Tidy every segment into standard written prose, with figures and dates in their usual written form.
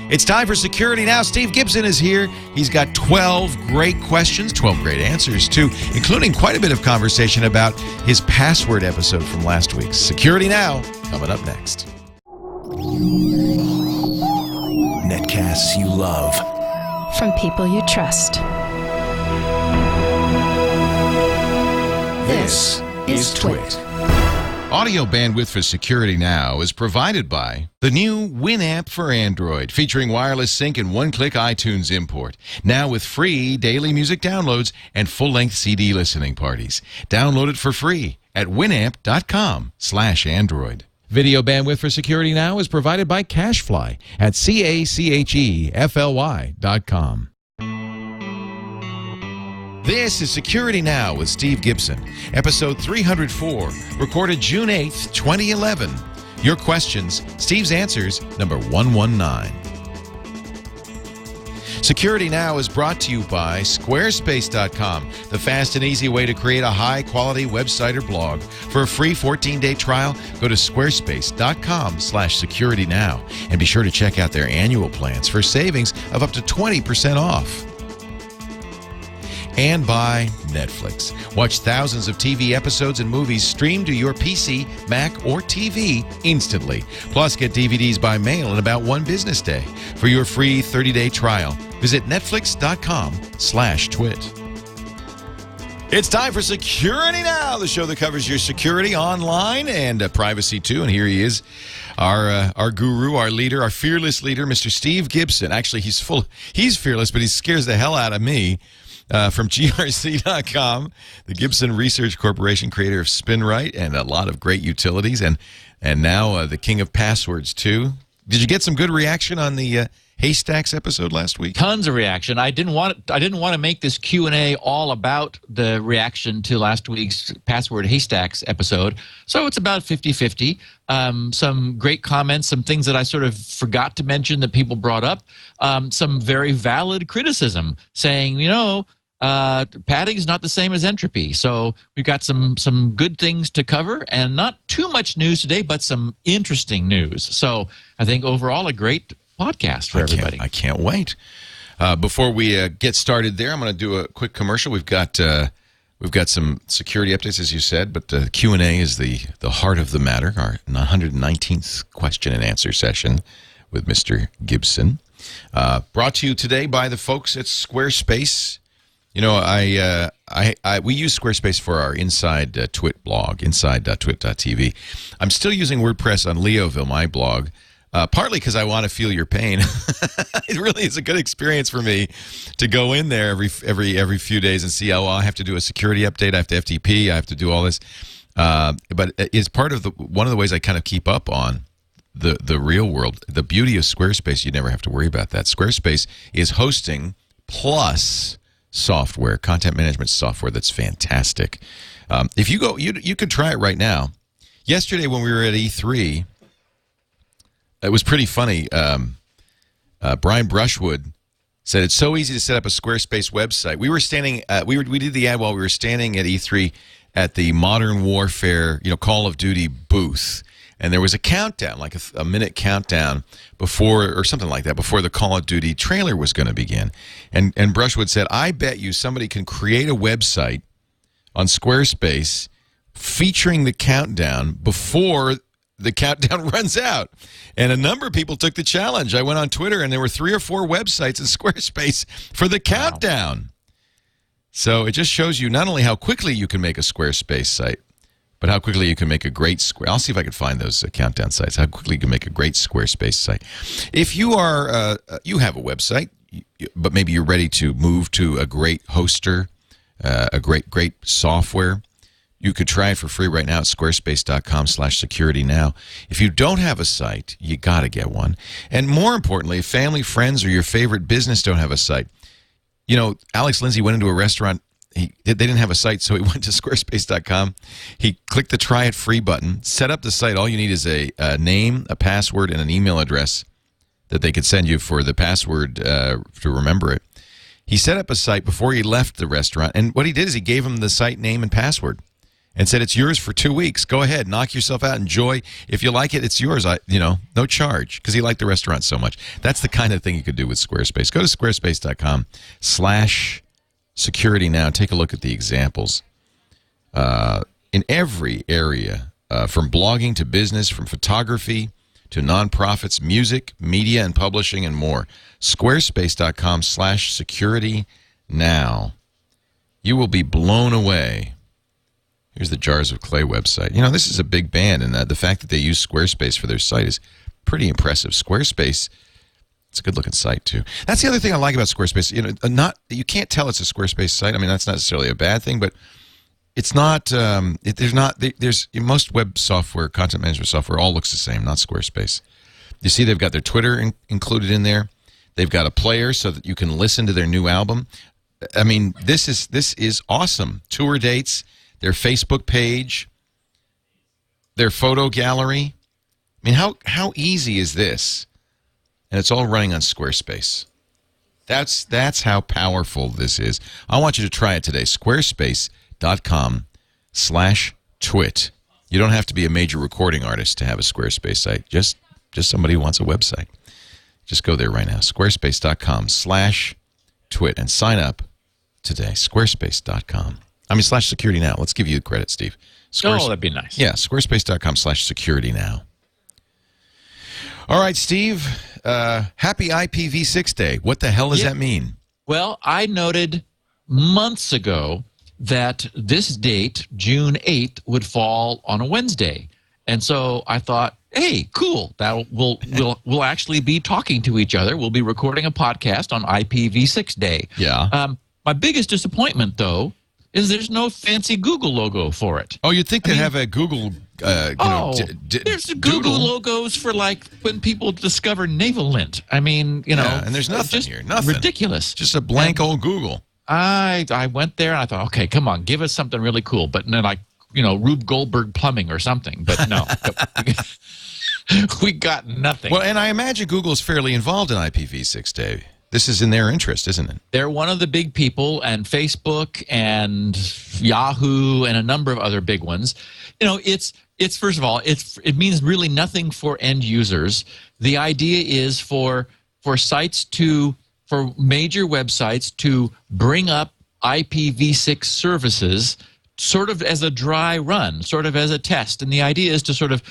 It's time for Security Now. Steve Gibson is here. He's got 12 great questions, 12 great answers, too, including quite a bit of conversation about his password episode from last week. Security Now, coming up next. Netcasts you love. From people you trust. This is Twit. Audio bandwidth for Security Now is provided by the new Winamp for Android, featuring wireless sync and one-click iTunes import. Now with free daily music downloads and full-length CD listening parties. Download it for free at winamp.com/Android. Video bandwidth for Security Now is provided by CacheFly at CacheFly.com. This is Security Now with Steve Gibson, episode 304, recorded June 8th, 2011. Your questions, Steve's answers, number 119. Security Now is brought to you by Squarespace.com, the fast and easy way to create a high-quality website or blog. For a free 14-day trial, go to squarespace.com/securitynow and be sure to check out their annual plans for savings of up to 20% off. And by Netflix. Watch thousands of TV episodes and movies streamed to your PC, Mac, or TV instantly. Plus, get DVDs by mail in about one business day. For your free 30-day trial, visit netflix.com/twit. It's time for Security Now, the show that covers your security online and privacy, too. And here he is, our guru, our leader, our fearless leader, Mr. Steve Gibson. Actually, he's fearless, but he scares the hell out of me. From GRC.com, the Gibson Research Corporation, creator of Spinrite and a lot of great utilities, and now the king of passwords, too. Did you get some good reaction on the Haystacks episode last week? Tons of reaction. I didn't want to make this Q&A all about the reaction to last week's Password Haystacks episode, so it's about 50-50. Some great comments, some things that I sort of forgot to mention that people brought up, some very valid criticism saying, padding is not the same as entropy. So we've got some good things to cover, and not too much news today, but some interesting news. So I think overall a great podcast for everybody. I can't wait. Before we get started there, I'm going to do a quick commercial. We've got some security updates, as you said, but Q&A is the heart of the matter, our 119th question and answer session with Mr. Gibson. Brought to you today by the folks at Squarespace. We use Squarespace for our Inside Twit blog, inside.twit.tv. I'm still using WordPress on Leoville, my blog, partly because I want to feel your pain. It really is a good experience for me to go in there every few days and see, I have to do a security update, I have to FTP, I have to do all this. But it's part of one of the ways I kind of keep up on the real world. The beauty of Squarespace, you never have to worry about that. Squarespace is hosting plus software, content management software that's fantastic. If you go, you could try it right now. Yesterday when we were at E3, it was pretty funny. Brian Brushwood said it's so easy to set up a Squarespace website. We were standing, we did the ad while we were standing at E3 at the Modern Warfare, Call of Duty booth. And there was a countdown, like a minute countdown before, or something like that, before the Call of Duty trailer was going to begin. And Brushwood said, I bet you somebody can create a website on Squarespace featuring the countdown before the countdown runs out. And a number of people took the challenge. I went on Twitter, and there were 3 or 4 websites in Squarespace for the countdown. Wow. So it just shows you not only how quickly you can make a Squarespace site, but how quickly you can make a great I'll see if I can find those countdown sites. How quickly you can make a great Squarespace site. If you are, you have a website, but maybe you're ready to move to a great hoster, a great software, you could try it for free right now at squarespace.com/securitynow. If you don't have a site, you got to get one. And more importantly, if family, friends, or your favorite business don't have a site, Alex Lindsay went into a restaurant. They didn't have a site, so he went to squarespace.com. He clicked the Try It Free button, set up the site. All you need is a name, a password, and an email address that they could send you for the password to remember it. He set up a site before he left the restaurant, and what he did is he gave him the site name and password. and said it's yours for 2 weeks. Go ahead, knock yourself out, enjoy. If you like it, it's yours. No charge, because he liked the restaurant so much. That's the kind of thing you could do with Squarespace. Go to squarespace.com/security now. Take a look at the examples in every area, from blogging to business, from photography to nonprofits, music, media, and publishing, and more. Squarespace.com/security now. You will be blown away. Here's the Jars of Clay website. This is a big band, and the fact that they use Squarespace for their site is pretty impressive. Squarespace, it's a good-looking site, too. That's the other thing I like about Squarespace. You can't tell it's a Squarespace site. I mean, that's not necessarily a bad thing, but it's not. There's most web software, content management software, all looks the same. Not Squarespace. You see, they've got their Twitter included in there. They've got a player so that you can listen to their new album. I mean, this is awesome. Tour dates, their Facebook page, their photo gallery. I mean, how easy is this? And it's all running on Squarespace. That's how powerful this is. I want you to try it today. Squarespace.com/twit. You don't have to be a major recording artist to have a Squarespace site. Just somebody who wants a website. Just go there right now. Squarespace.com/twit and sign up today. Squarespace.com. /security now. Let's give you credit, Steve. That'd be nice. Yeah, squarespace.com/security now. All right, Steve. Happy IPv6 Day. What the hell does that mean? Well, I noted months ago that this date, June 8th, would fall on a Wednesday. And so I thought, hey, cool. We'll actually be talking to each other. We'll be recording a podcast on IPv6 Day. Yeah. My biggest disappointment, though, is there's no fancy Google logo for it. Oh, you'd think they'd have a Google, there's Google logos for, like, when people discover navel lint. I mean, and there's nothing here. Nothing. Ridiculous. Just a blank old Google. I went there and I thought, okay, come on, give us something really cool. But then, like, Rube Goldberg Plumbing or something. But no. We got nothing. Well, and I imagine Google is fairly involved in IPv6 Day. This is in their interest, isn't it? They're one of the big people, and Facebook and Yahoo and a number of other big ones. It's first of all, it means really nothing for end users. The idea is for major websites to bring up IPv6 services sort of as a dry run, sort of as a test. And the idea is to sort of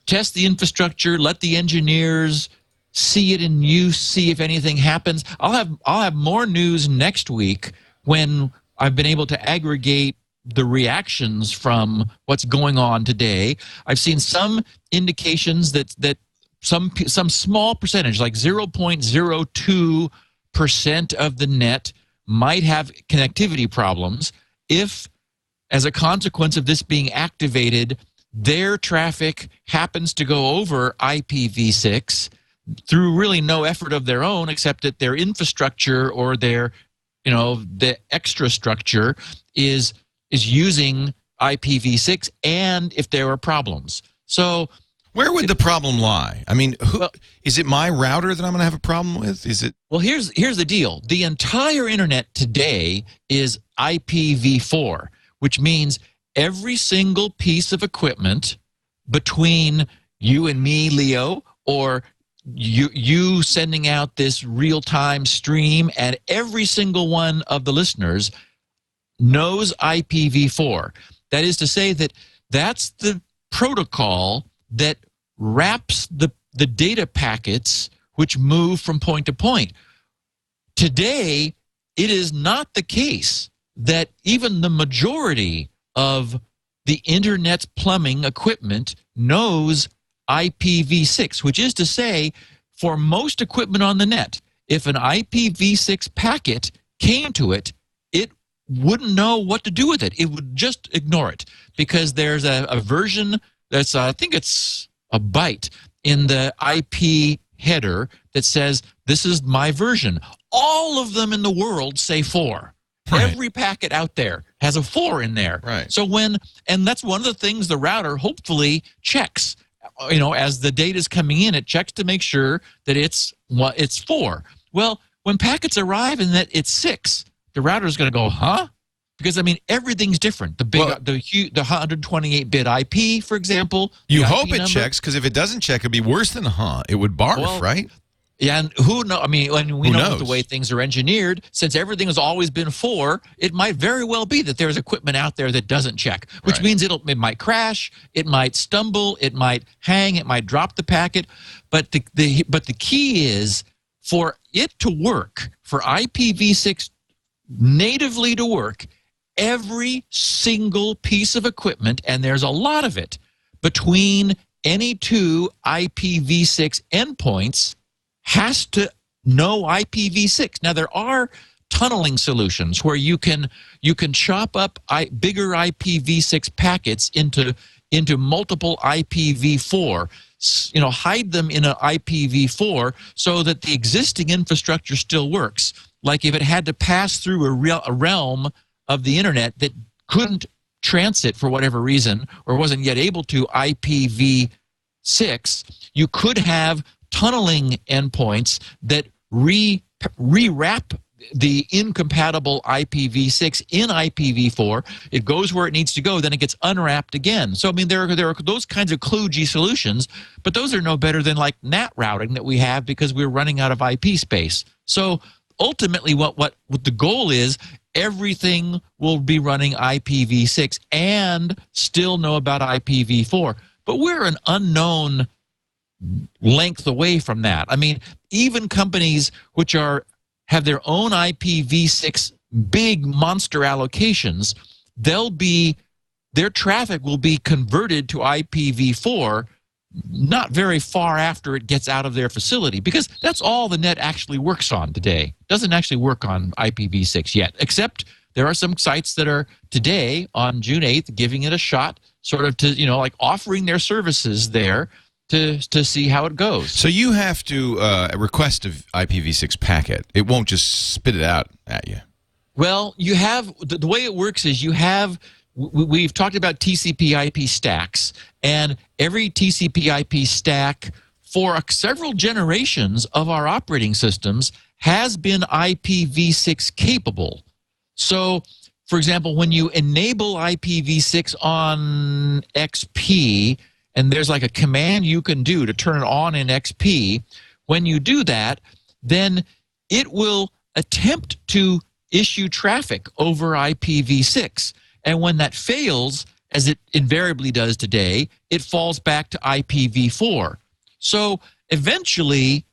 test the infrastructure, let the engineers see it in use, see if anything happens. I'll have more news next week when I've been able to aggregate the reactions from what's going on today. I've seen some indications that some small percentage, like 0.02% of the net, might have connectivity problems if, as a consequence of this being activated, their traffic happens to go over IPv6 through really no effort of their own, except that their infrastructure or their, the extra structure is using IPv6, and if there are problems. So where would the problem lie? I mean, is it my router that I'm going to have a problem with? Is it? Well, here's the deal. The entire internet today is IPv4, which means every single piece of equipment between you and me, Leo, or you sending out this real-time stream, and every single one of the listeners knows IPv4. That is to say that that's the protocol that wraps the data packets which move from point to point. Today, it is not the case that even the majority of the internet's plumbing equipment knows IPv6, which is to say, for most equipment on the net, if an IPv6 packet came to it, it wouldn't know what to do with it. It would just ignore it, because there's a version that's, I think it's a byte in the IP header that says, this is my version. All of them in the world say 4. Right. Every packet out there has a 4 in there. Right. So and that's one of the things the router hopefully checks. As the data is coming in, it checks to make sure that it's 4. Well, when packets arrive and that it's 6, the router is going to go, huh? Because, I mean, everything's different. The 128-bit IP, for example. You hope it checks, because if it doesn't check, it'd be worse than it would barf, right? Yeah, and who knows? I mean, when we know the way things are engineered, since everything has always been 4, it might very well be that there's equipment out there that doesn't check, which means it might crash, it might stumble, it might hang, it might drop the packet. But the key is for it to work, for IPv6 natively to work, every single piece of equipment, and there's a lot of it, between any two IPv6 endpoints has to know IPv6. Now, there are tunneling solutions where you can chop up bigger IPv6 packets into multiple IPv4, hide them in an IPv4 so that the existing infrastructure still works. Like if it had to pass through a realm of the internet that couldn't transit for whatever reason or wasn't yet able to IPv6, you could have tunneling endpoints that rewrap the incompatible IPv6 in IPv4. It goes where it needs to go, then it gets unwrapped again. So, I mean, there are those kinds of kludgy solutions, but those are no better than like NAT routing that we have because we're running out of IP space. So ultimately what the goal is, everything will be running IPv6 and still know about IPv4. But we're an unknown length away from that. I mean, even companies which have their own IPv6 big monster allocations, their traffic will be converted to IPv4 not very far after it gets out of their facility, because that's all the net actually works on today. It doesn't actually work on IPv6 yet, except there are some sites that are today on June 8th giving it a shot, sort of to, like offering their services there to see how it goes. So you have to request an IPv6 packet. It won't just spit it out at you. Well, you have the way it works is we've talked about TCP/IP stacks, and every TCP/IP stack for several generations of our operating systems has been IPv6 capable. So, for example, when you enable IPv6 on XP, and there's like a command you can do to turn it on in XP, when you do that, then it will attempt to issue traffic over IPv6. And when that fails, as it invariably does today, it falls back to IPv4. So eventually,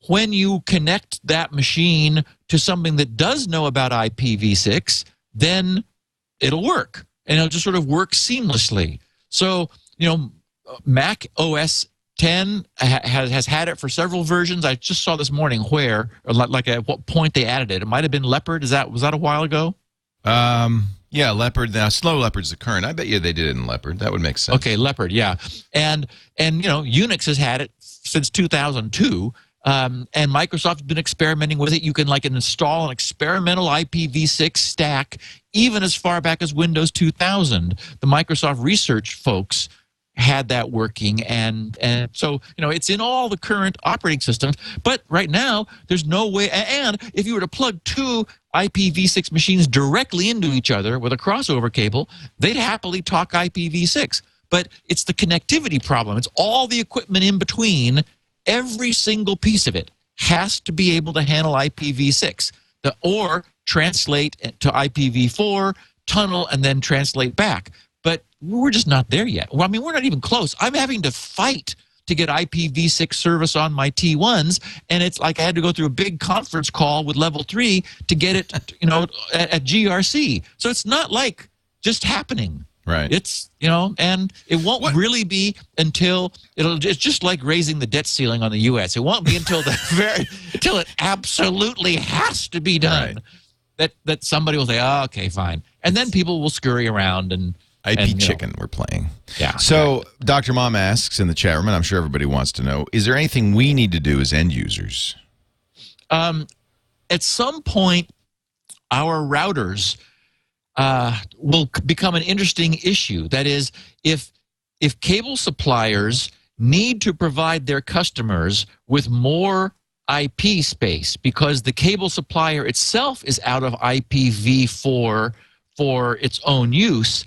when you connect that machine to something that does know about IPv6, then it'll work. And it'll just sort of work seamlessly. So, Mac OS 10 has had it for several versions. I just saw this morning where, or like at what point they added it. It might have been Leopard. Was that a while ago? Yeah, Leopard. Now, Slow Leopard's the current. I bet you they did it in Leopard. That would make sense. Okay, Leopard, yeah. And Unix has had it since 2002, and Microsoft has been experimenting with it. You can install an experimental IPv6 stack even as far back as Windows 2000. The Microsoft research folks had that working, and so it's in all the current operating systems. But right now there's no way, and if you were to plug two IPv6 machines directly into each other with a crossover cable, they'd happily talk IPv6. But it's the connectivity problem. It's all the equipment in between. Every single piece of it has to be able to handle IPv6 or translate to IPv4, tunnel, and then translate back. But we're just not there yet. Well, I mean, we're not even close. I'm having to fight to get IPv6 service on my T1s, and it's like I had to go through a big conference call with Level 3 to get it, at GRC. So it's not like just happening. Right. It's, and it won't really be until it's just like raising the debt ceiling on the U.S. It won't be until until it absolutely has to be done, that somebody will say, oh, okay, fine. And then people will scurry around and chicken we're playing. Yeah. So Dr. Mom asks in the chat room, and I'm sure everybody wants to know, is there anything we need to do as end users? At some point, our routers will become an interesting issue. That is, if cable suppliers need to provide their customers with more IP space because the cable supplier itself is out of IPv4 for its own use,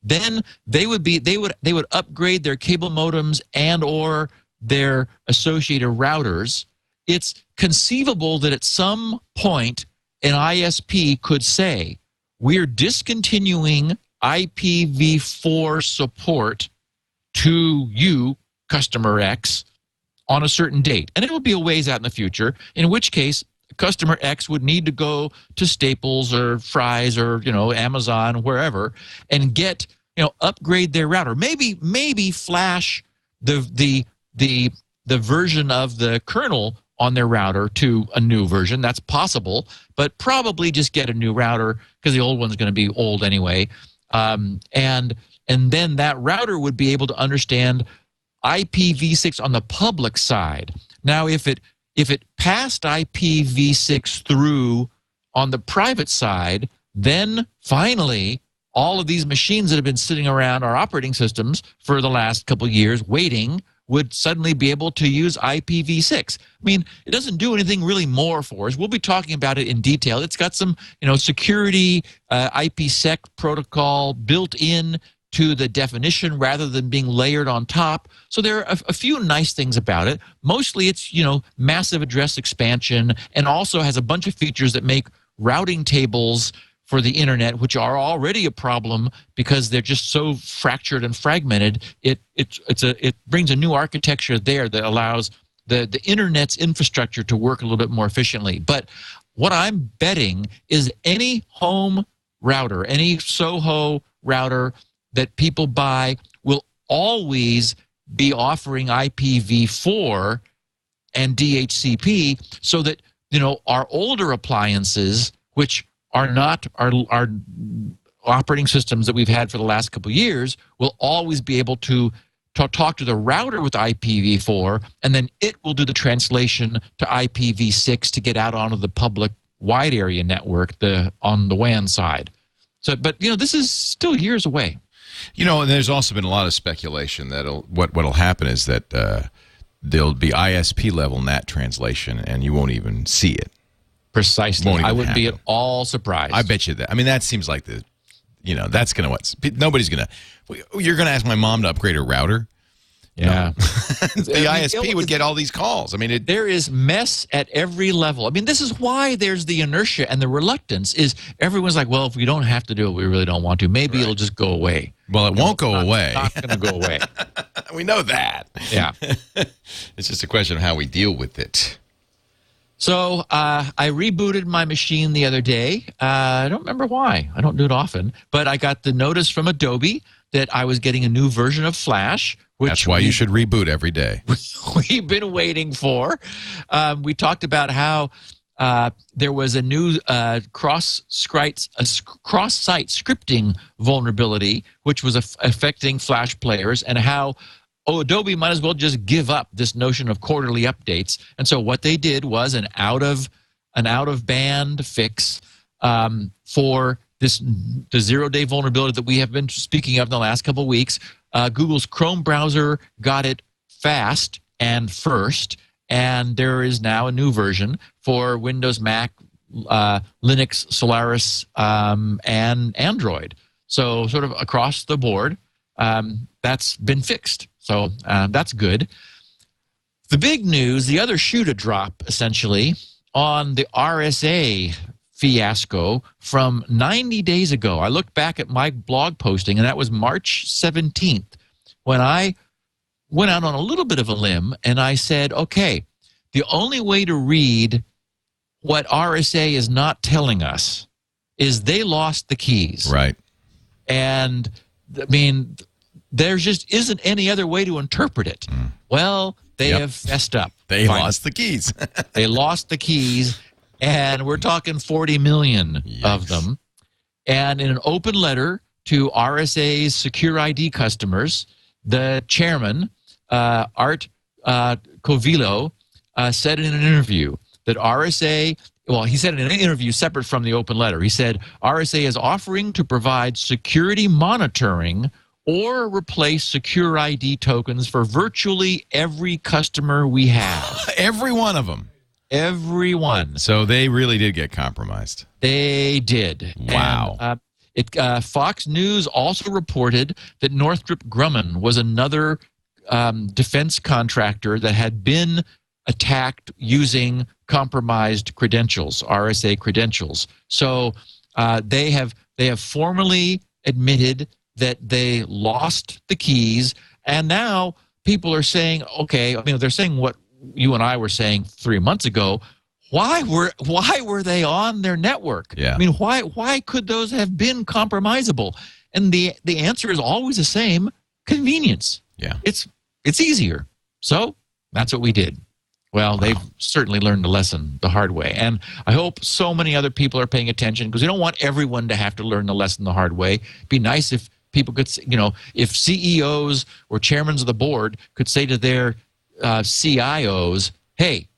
then they would upgrade their cable modems and or their associated routers. It's conceivable that at some point an ISP could say, we're discontinuing IPv4 support to you, customer X, on a certain date. And it will be a ways out in the future, in which case customer X would need to go to Staples or Fry's or, Amazon, wherever, and get, upgrade their router. Maybe flash the version of the kernel on their router to a new version. That's possible, but probably just get a new router because the old one's going to be old anyway. And then that router would be able to understand IPv6 on the public side. Now, if it passed IPv6 through on the private side, then finally all of these machines that have been sitting around our operating systems for the last couple of years waiting would suddenly be able to use IPv6. I mean, it doesn't do anything really more for us. We'll be talking about it in detail. It's got some, security IPsec protocol built in to the definition rather than being layered on top. So there are a few nice things about it. Mostly it's, massive address expansion, and also has a bunch of features that make routing tables for the internet, which are already a problem because they're just so fractured and fragmented. It brings a new architecture there that allows the internet's infrastructure to work a little bit more efficiently. But what I'm betting is any home router, any Soho router that people buy will always be offering IPv4 and DHCP, so that our older appliances, which are not our operating systems that we've had for the last couple of years, will always be able to talk to the router with IPv4, and then it will do the translation to IPv6 to get out onto the public wide area network, on the WAN side. So, but this is still years away. And there's also been a lot of speculation that what'll happen is that there'll be ISP level NAT translation, and you won't even see it. Precisely. I wouldn't be at all surprised. I bet you that. I mean, that seems like that's going to nobody's going to, you're going to ask my mom to upgrade her router? Yeah. The ISP would get all these calls. I mean, there is mess at every level. I mean, this is why there's the inertia and the reluctance is everyone's like, well, if we don't have to do it, we really don't want to. Maybe it'll just go away. Well, it won't go away. It's not going to go away. We know that. Yeah. It's just a question of how we deal with it. So I rebooted my machine the other day. I don't remember why. I don't do it often. But I got the notice from Adobe that I was getting a new version of Flash. That's why you should reboot every day. We've been waiting for. We talked about how there was a new cross-site scripting vulnerability, which was affecting Flash players, and how Adobe might as well just give up this notion of quarterly updates. And so what they did was an out of band fix for the 0-day vulnerability that we have been speaking of in the last couple of weeks. Google's Chrome browser got it fast and first, and there is now a new version for Windows, Mac, Linux, Solaris, and Android. So sort of across the board, that's been fixed. So that's good. The big news, the other shoe to drop, essentially, on the RSA fiasco from 90 days ago. I looked back at my blog posting, and that was March 17th, when I went out on a little bit of a limb, and I said, okay, the only way to read what RSA is not telling us is they lost the keys. Right. And, I mean, there just isn't any other way to interpret it. Well, they have fessed up. They lost the keys. They lost the keys, and we're talking 40 million of them. And in an open letter to RSA's SecurID customers, the chairman, Art Covillo, said in an interview that RSA, well, he said in an interview separate from the open letter, he said, RSA is offering to provide security monitoring or replace SecurID tokens for virtually every customer we have. Every one of them. Every one. So they really did get compromised. They did. Wow. And, Fox News also reported that Northrop Grumman was another defense contractor that had been attacked using compromised credentials, RSA credentials. So they have formally admitted that they lost the keys, and now people are saying, okay, I mean, they're saying what you and I were saying 3 months ago. Why were they on their network? Yeah. I mean, why could those have been compromisable? And the answer is always the same: convenience. Yeah. It's easier. So that's what we did. Well, they've certainly learned a lesson the hard way. And I hope so many other people are paying attention, because we don't want everyone to have to learn the lesson the hard way. It'd be nice if people could, if CEOs or chairmen of the board could say to their CIOs, hey,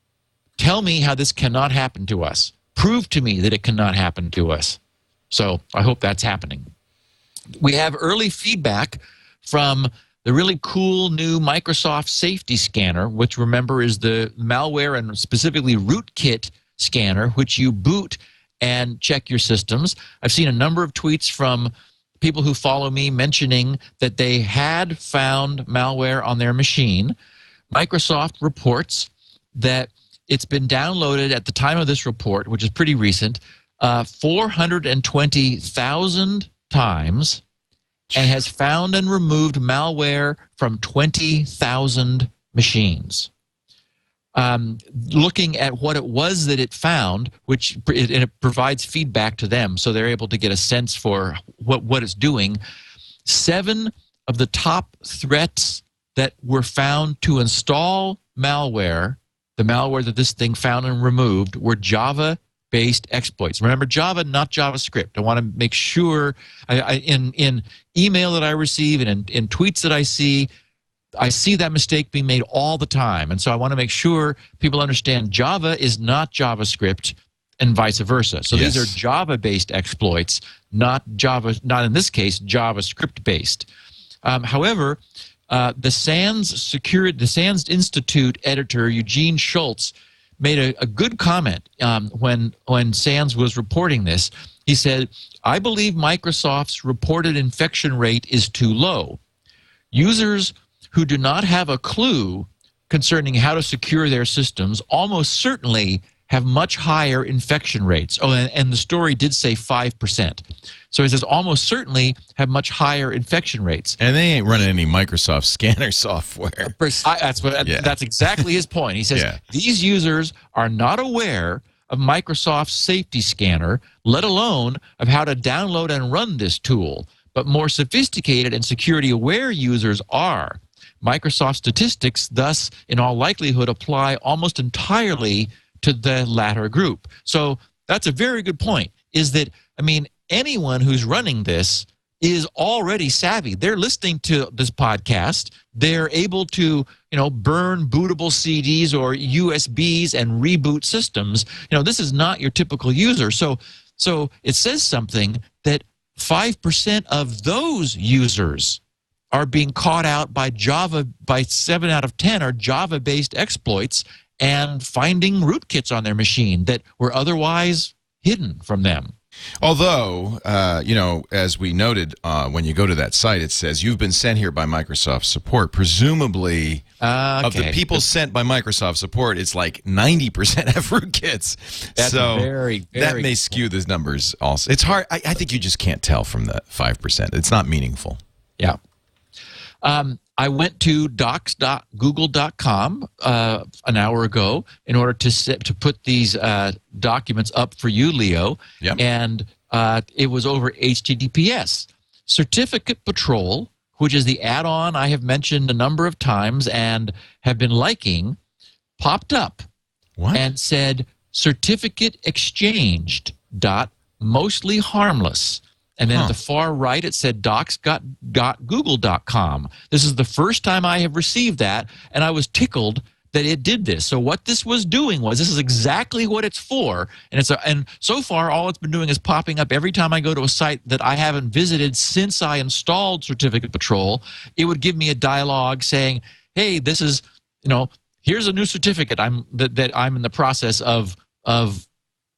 tell me how this cannot happen to us. Prove to me that it cannot happen to us. So I hope that's happening. We have early feedback from the really cool new Microsoft Safety Scanner, which, remember, is the malware and specifically rootkit scanner, which you boot and check your systems. I've seen a number of tweets from people who follow me mentioning that they had found malware on their machine. Microsoft reports that it's been downloaded at the time of this report, which is pretty recent, 420,000 times, and has found and removed malware from 20,000 machines. Looking at what it was that it found, which it provides feedback to them, so they're able to get a sense for what it's doing. 7 of the top threats that were found to install malware, the malware that this thing found and removed, were Java-based exploits. Remember, Java, not JavaScript. I want to make sure in email that I receive and in tweets that I see that mistake being made all the time. And so I want to make sure people understand Java is not JavaScript and vice versa. So Yes. these are Java-based exploits, not in this case, JavaScript-based. However, the SANS Institute editor, Eugene Schultz, made a good comment when SANS was reporting this. He said, I believe Microsoft's reported infection rate is too low. Users who do not have a clue concerning how to secure their systems almost certainly have much higher infection rates. Oh, and the story did say 5%. So he says almost certainly have much higher infection rates. And they ain't running any Microsoft scanner software. That's exactly his point. He says these users are not aware of Microsoft's Safety Scanner, let alone of how to download and run this tool. But more sophisticated and security-aware users are. Microsoft statistics, thus, in all likelihood, apply almost entirely to the latter group. So that's a very good point, is that, I mean, anyone who's running this is already savvy. They're listening to this podcast. They're able to, burn bootable CDs or USBs and reboot systems. This is not your typical user. So it says something that 5% of those users are being caught out by 7 out of 10 are Java-based exploits and finding rootkits on their machine that were otherwise hidden from them. Although, as we noted, when you go to that site, it says you've been sent here by Microsoft support. Presumably, of the people sent by Microsoft support, it's like 90% have rootkits. That's so very, very that may skew those numbers also. It's hard. I think you just can't tell from the 5%. It's not meaningful. Yeah. I went to docs.google.com an hour ago in order to put these documents up for you, Leo. Yep. And it was over HTTPS. Certificate Patrol, which is the add-on I have mentioned a number of times and have been liking, popped up and said certificate exchanged mostly harmless. And then at the far right, it said docs.google.com. This is the first time I have received that, and I was tickled that it did this. So what this was doing was, this is exactly what it's for. And so far, all it's been doing is popping up every time I go to a site that I haven't visited since I installed Certificate Patrol. It would give me a dialogue saying, hey, this is, here's a new certificate that I'm in the process of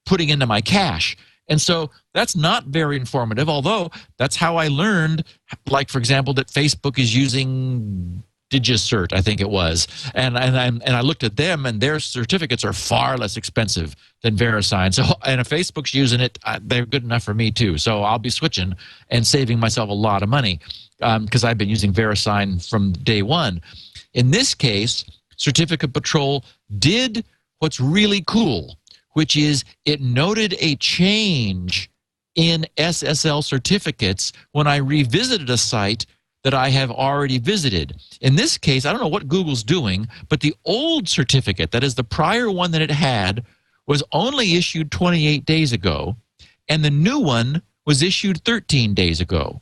putting into my cache. And so that's not very informative, although that's how I learned, like, for example, that Facebook is using DigiCert, I think it was. And I looked at them, and their certificates are far less expensive than VeriSign. So, and if Facebook's using it, they're good enough for me too. So I'll be switching and saving myself a lot of money because I've been using VeriSign from day one. In this case, Certificate Patrol did what's really cool, which is it noted a change in SSL certificates when I revisited a site that I have already visited. In this case, I don't know what Google's doing, but the old certificate, that is the prior one that it had, was only issued 28 days ago, and the new one was issued 13 days ago.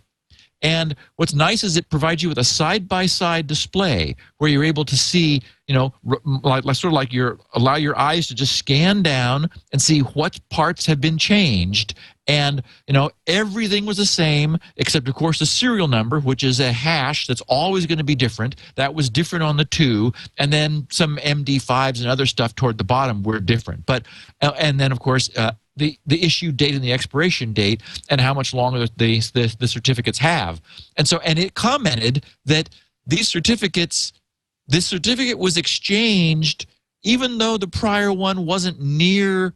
And what's nice is it provides you with a side-by-side display where you're able to see, you know, allow your eyes to just scan down and see what parts have been changed. And, you know, everything was the same except, of course, the serial number, which is a hash that's always going to be different. That was different on the 2. And then some MD5s and other stuff toward the bottom were different. But, and then, of course, the issue date and the expiration date and how much longer the certificates have. And so, and it commented that this certificate was exchanged even though the prior one wasn't near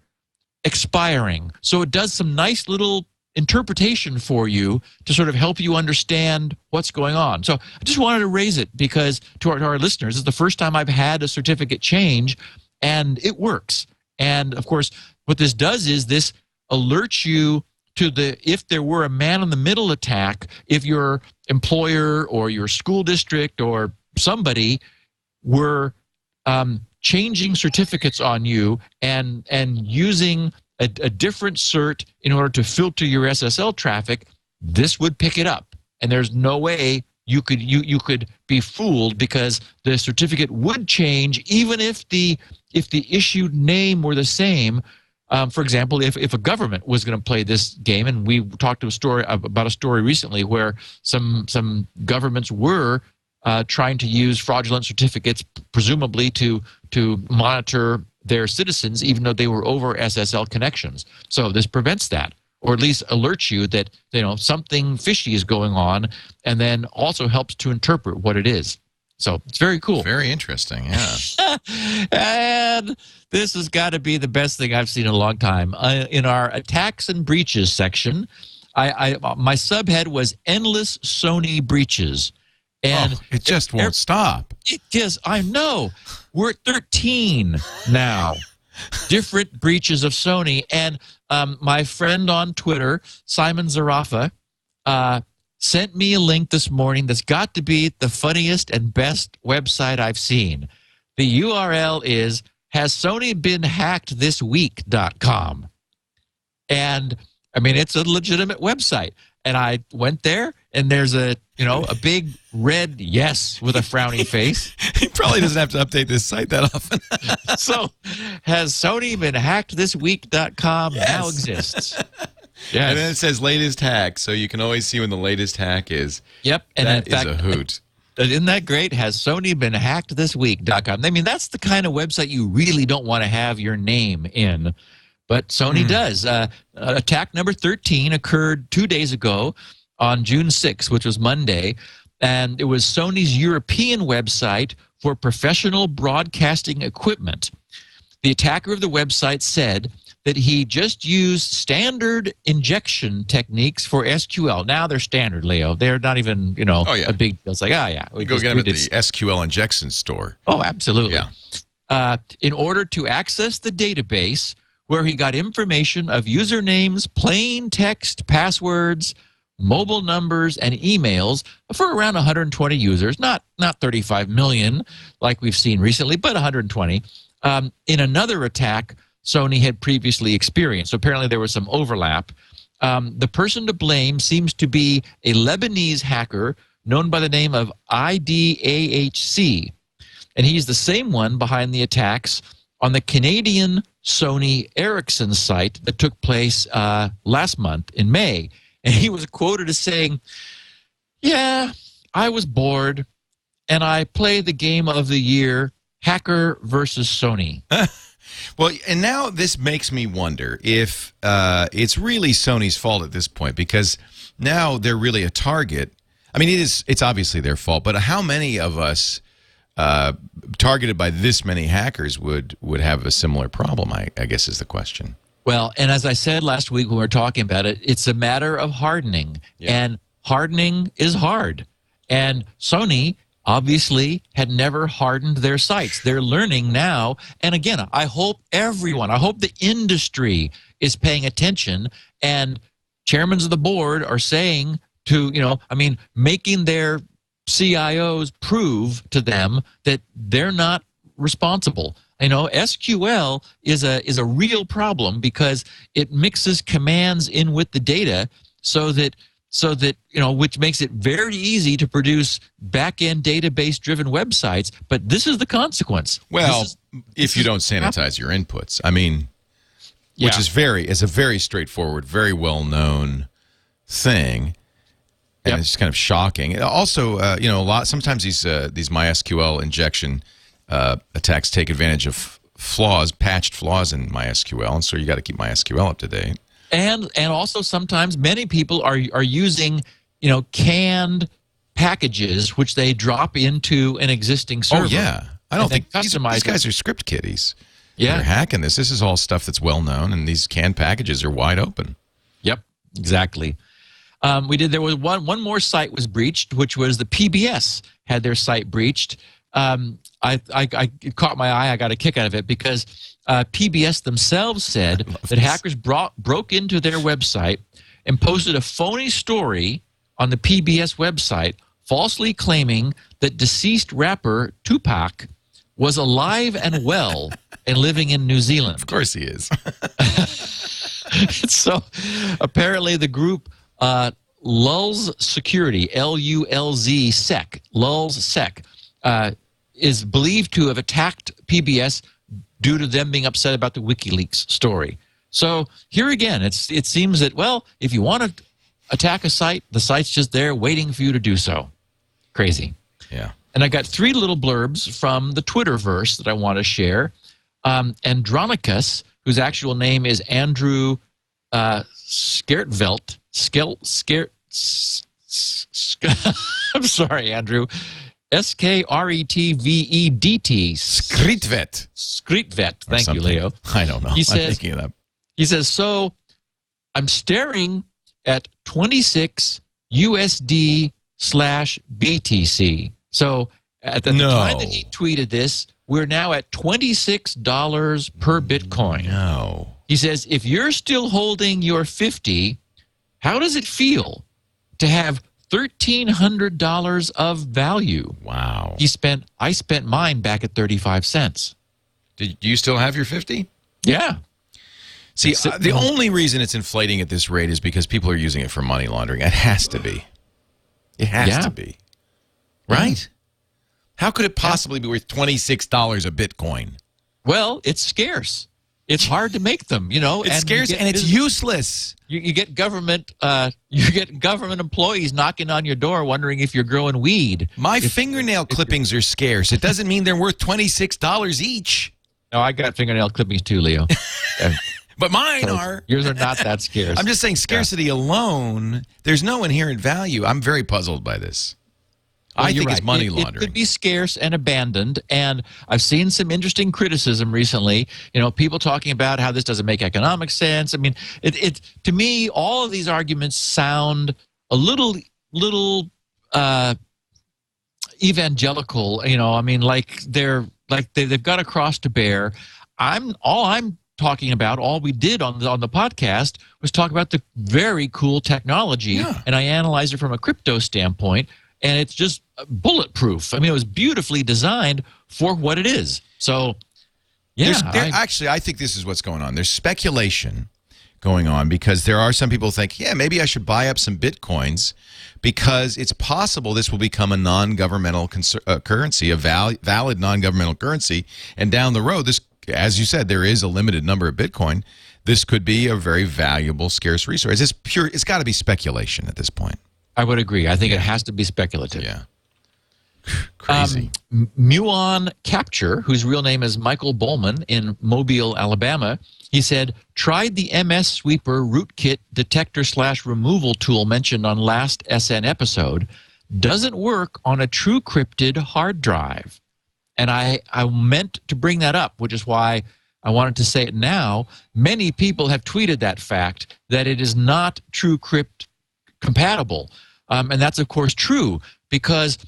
expiring. So it does some nice little interpretation for you to sort of help you understand what's going on. So I just wanted to raise it because to our listeners, it's the first time I've had a certificate change, and it works. And of course, what this does is this alerts you to if there were a man-in-the-middle attack, if your employer or your school district or somebody were changing certificates on you and using a different cert in order to filter your SSL traffic, this would pick it up. And there's no way you could be fooled because the certificate would change even if the issued name were the same. For example, if a government was going to play this game, and we talked about a story recently where some governments were trying to use fraudulent certificates, presumably to monitor their citizens, even though they were over SSL connections. So this prevents that, or at least alerts you that something fishy is going on, and then also helps to interpret what it is. So it's very cool. Very interesting, yeah. And this has got to be the best thing I've seen in a long time. In our attacks and breaches section, my subhead was endless Sony breaches. And it just won't stop. It just, I know. We're at 13 now. Different breaches of Sony. And my friend on Twitter, Simon Zarafa, sent me a link this morning that's got to be the funniest and best website I've seen. The URL is hassonybeenhackedthisweek.com. And, I mean, it's a legitimate website. And I went there, and there's a big red yes with a frowny face. He probably doesn't have to update this site that often. So, has Sony been hacked this week.com now exists. Yes. And then it says latest hack, so you can always see when the latest hack is. Yep. And that in fact, is a hoot. Isn't that great? Has Sony been hacked this week.com. I mean, that's the kind of website you really don't want to have your name in. But Sony does. Attack number 13 occurred 2 days ago on June 6th, which was Monday. And it was Sony's European website for professional broadcasting equipment. The attacker of the website said that he just used standard injection techniques for SQL. Now they're standard, Leo. They're not even, a big deal. It's like, We go get them at the SQL injection store. Oh, absolutely. Yeah. In order to access the database, where he got information of usernames, plain text, passwords, mobile numbers, and emails for around 120 users, not 35 million like we've seen recently, but 120. In another attack Sony had previously experienced. So apparently there was some overlap. The person to blame seems to be a Lebanese hacker known by the name of IDAHC. And he's the same one behind the attacks on the Canadian Sony Ericsson site that took place last month in May. And he was quoted as saying, "Yeah, I was bored, and I played the game of the year, Hacker versus Sony." Well, and now this makes me wonder if it's really Sony's fault at this point, because now they're really a target. I mean, it's obviously their fault, but how many of us targeted by this many hackers would have a similar problem, I guess is the question. Well, and as I said last week when we were talking about it, it's a matter of hardening. Yeah. And hardening is hard. And Sony obviously had never hardened their sites. They're learning now. And again, I hope the industry is paying attention, and chairmen of the board are saying to, making their CIOs prove to them that they're not responsible. SQL is a real problem because it mixes commands in with the data so that which makes it very easy to produce back-end database-driven websites. But this is the consequence. Well, if you don't sanitize your inputs, which is a very straightforward, very well-known thing. And it's kind of shocking. Also, sometimes these MySQL injection attacks take advantage of patched flaws in MySQL, and so you got to keep MySQL up to date. And also sometimes many people are using canned packages which they drop into an existing server. Oh yeah, I don't think these guys are script kiddies. Yeah, they're hacking this. This is all stuff that's well known, and these canned packages are wide open. Yep, exactly. There was one more site was breached, which was the PBS had their site breached. It caught my eye. I got a kick out of it because PBS themselves said that hackers broke into their website and posted a phony story on the PBS website, falsely claiming that deceased rapper Tupac was alive and well and living in New Zealand. Of course he is. So apparently the group Lulz Security, L-U-L-Z Sec, Lulz Sec, is believed to have attacked PBS due to them being upset about the WikiLeaks story. So here again, it seems that, well, if you want to attack a site, the site's just there waiting for you to do so. Crazy. Yeah. And I got 3 little blurbs from the Twitterverse that I want to share. Andronicus, whose actual name is Andrew Skertvelt. I'm sorry, Andrew. Skretvedt. Skretvedt. Thank you, Leo. I don't know. I'm thinking of that. He says, so I'm staring at 26 USD/BTC. So at the time that he tweeted this, we're now at $26 per Bitcoin. No. He says, if you're still holding your 50, how does it feel to have $1,300 of value? Wow. I spent mine back at 35 cents. Do you still have your 50? Yeah. See, the only reason it's inflating at this rate is because people are using it for money laundering. It has to be. It has to be. Right? How could it possibly be worth $26 a Bitcoin? Well, it's scarce. It's hard to make them, It's scarce and it's useless. You get government employees knocking on your door wondering if you're growing weed. My fingernail clippings are scarce. It doesn't mean they're worth $26 each. No, I got fingernail clippings too, Leo. But mine are. Yours are not that scarce. I'm just saying scarcity alone, there's no inherent value. I'm very puzzled by this. Well, I think right. it's money laundering. It could be scarce and abandoned, and I've seen some interesting criticism recently. People talking about how this doesn't make economic sense. I mean, to me, all of these arguments sound a little evangelical. Like they've got a cross to bear. I'm talking about, all we did on the podcast was talk about the very cool technology, and I analyzed it from a crypto standpoint. And it's just bulletproof. It was beautifully designed for what it is. So, yeah. Actually, I think this is what's going on. There's speculation going on because there are some people who think, maybe I should buy up some Bitcoins because it's possible this will become a non-governmental currency, a valid non-governmental currency. And down the road, this, as you said, there is a limited number of Bitcoin. This could be a very valuable, scarce resource. It's got to be speculation at this point. I would agree. I think it has to be speculative. Yeah. Crazy. Muon Capture, whose real name is Michael Bowman in Mobile, Alabama, he said, tried the MS Sweeper rootkit detector/removal tool mentioned on last SN episode. Doesn't work on a TrueCrypted hard drive. And I meant to bring that up, which is why I wanted to say it now. Many people have tweeted that fact, that it is not TrueCrypt compatible. And that's, of course, true, because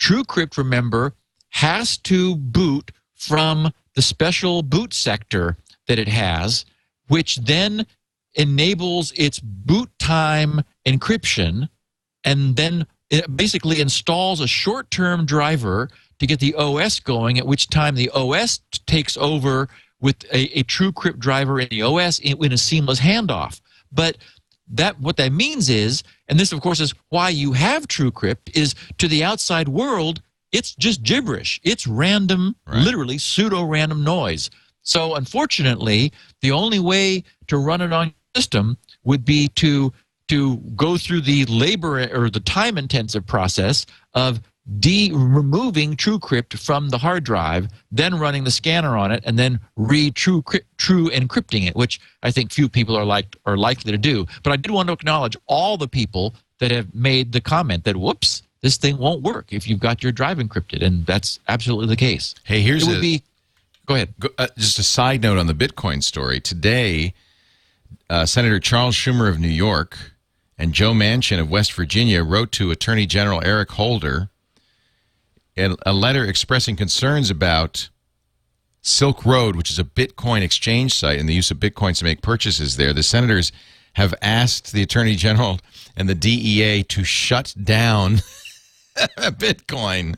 TrueCrypt, remember, has to boot from the special boot sector that it has, which then enables its boot time encryption, and then it basically installs a short-term driver to get the OS going, at which time the OS takes over with a TrueCrypt driver in the OS in a seamless handoff. But what that means is, and this, of course, is why you have TrueCrypt, is to the outside world, it's just gibberish. It's random, literally pseudo-random noise. So, unfortunately, the only way to run it on your system would be to go through the labor or the time-intensive process of removing TrueCrypt from the hard drive, then running the scanner on it, and then true encrypting it, which I think few people are likely to do. But I did want to acknowledge all the people that have made the comment that, whoops, this thing won't work if you've got your drive encrypted, and that's absolutely the case. Hey, here's Go ahead. Just a side note on the Bitcoin story. Today, Senator Charles Schumer of New York and Joe Manchin of West Virginia wrote to Attorney General Eric Holder a letter expressing concerns about Silk Road, which is a Bitcoin exchange site, and the use of Bitcoins to make purchases there. The senators have asked the Attorney General and the DEA to shut down Bitcoin.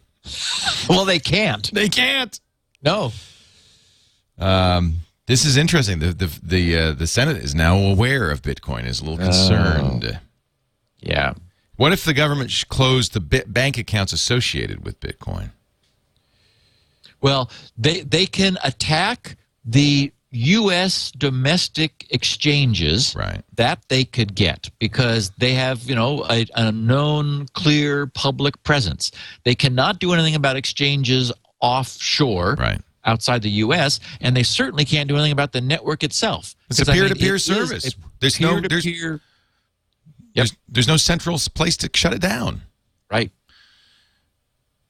Well, they can't. They can't. No. This is interesting. The Senate is now aware of Bitcoin, is a little concerned. Yeah. What if the government closed the bank accounts associated with Bitcoin? Well, they can attack the U.S. domestic exchanges that they could get because they have, a known, clear public presence. They cannot do anything about exchanges offshore. Outside the U.S., and they certainly can't do anything about the network itself. It's a peer-to-peer service. There's no central place to shut it down. Right.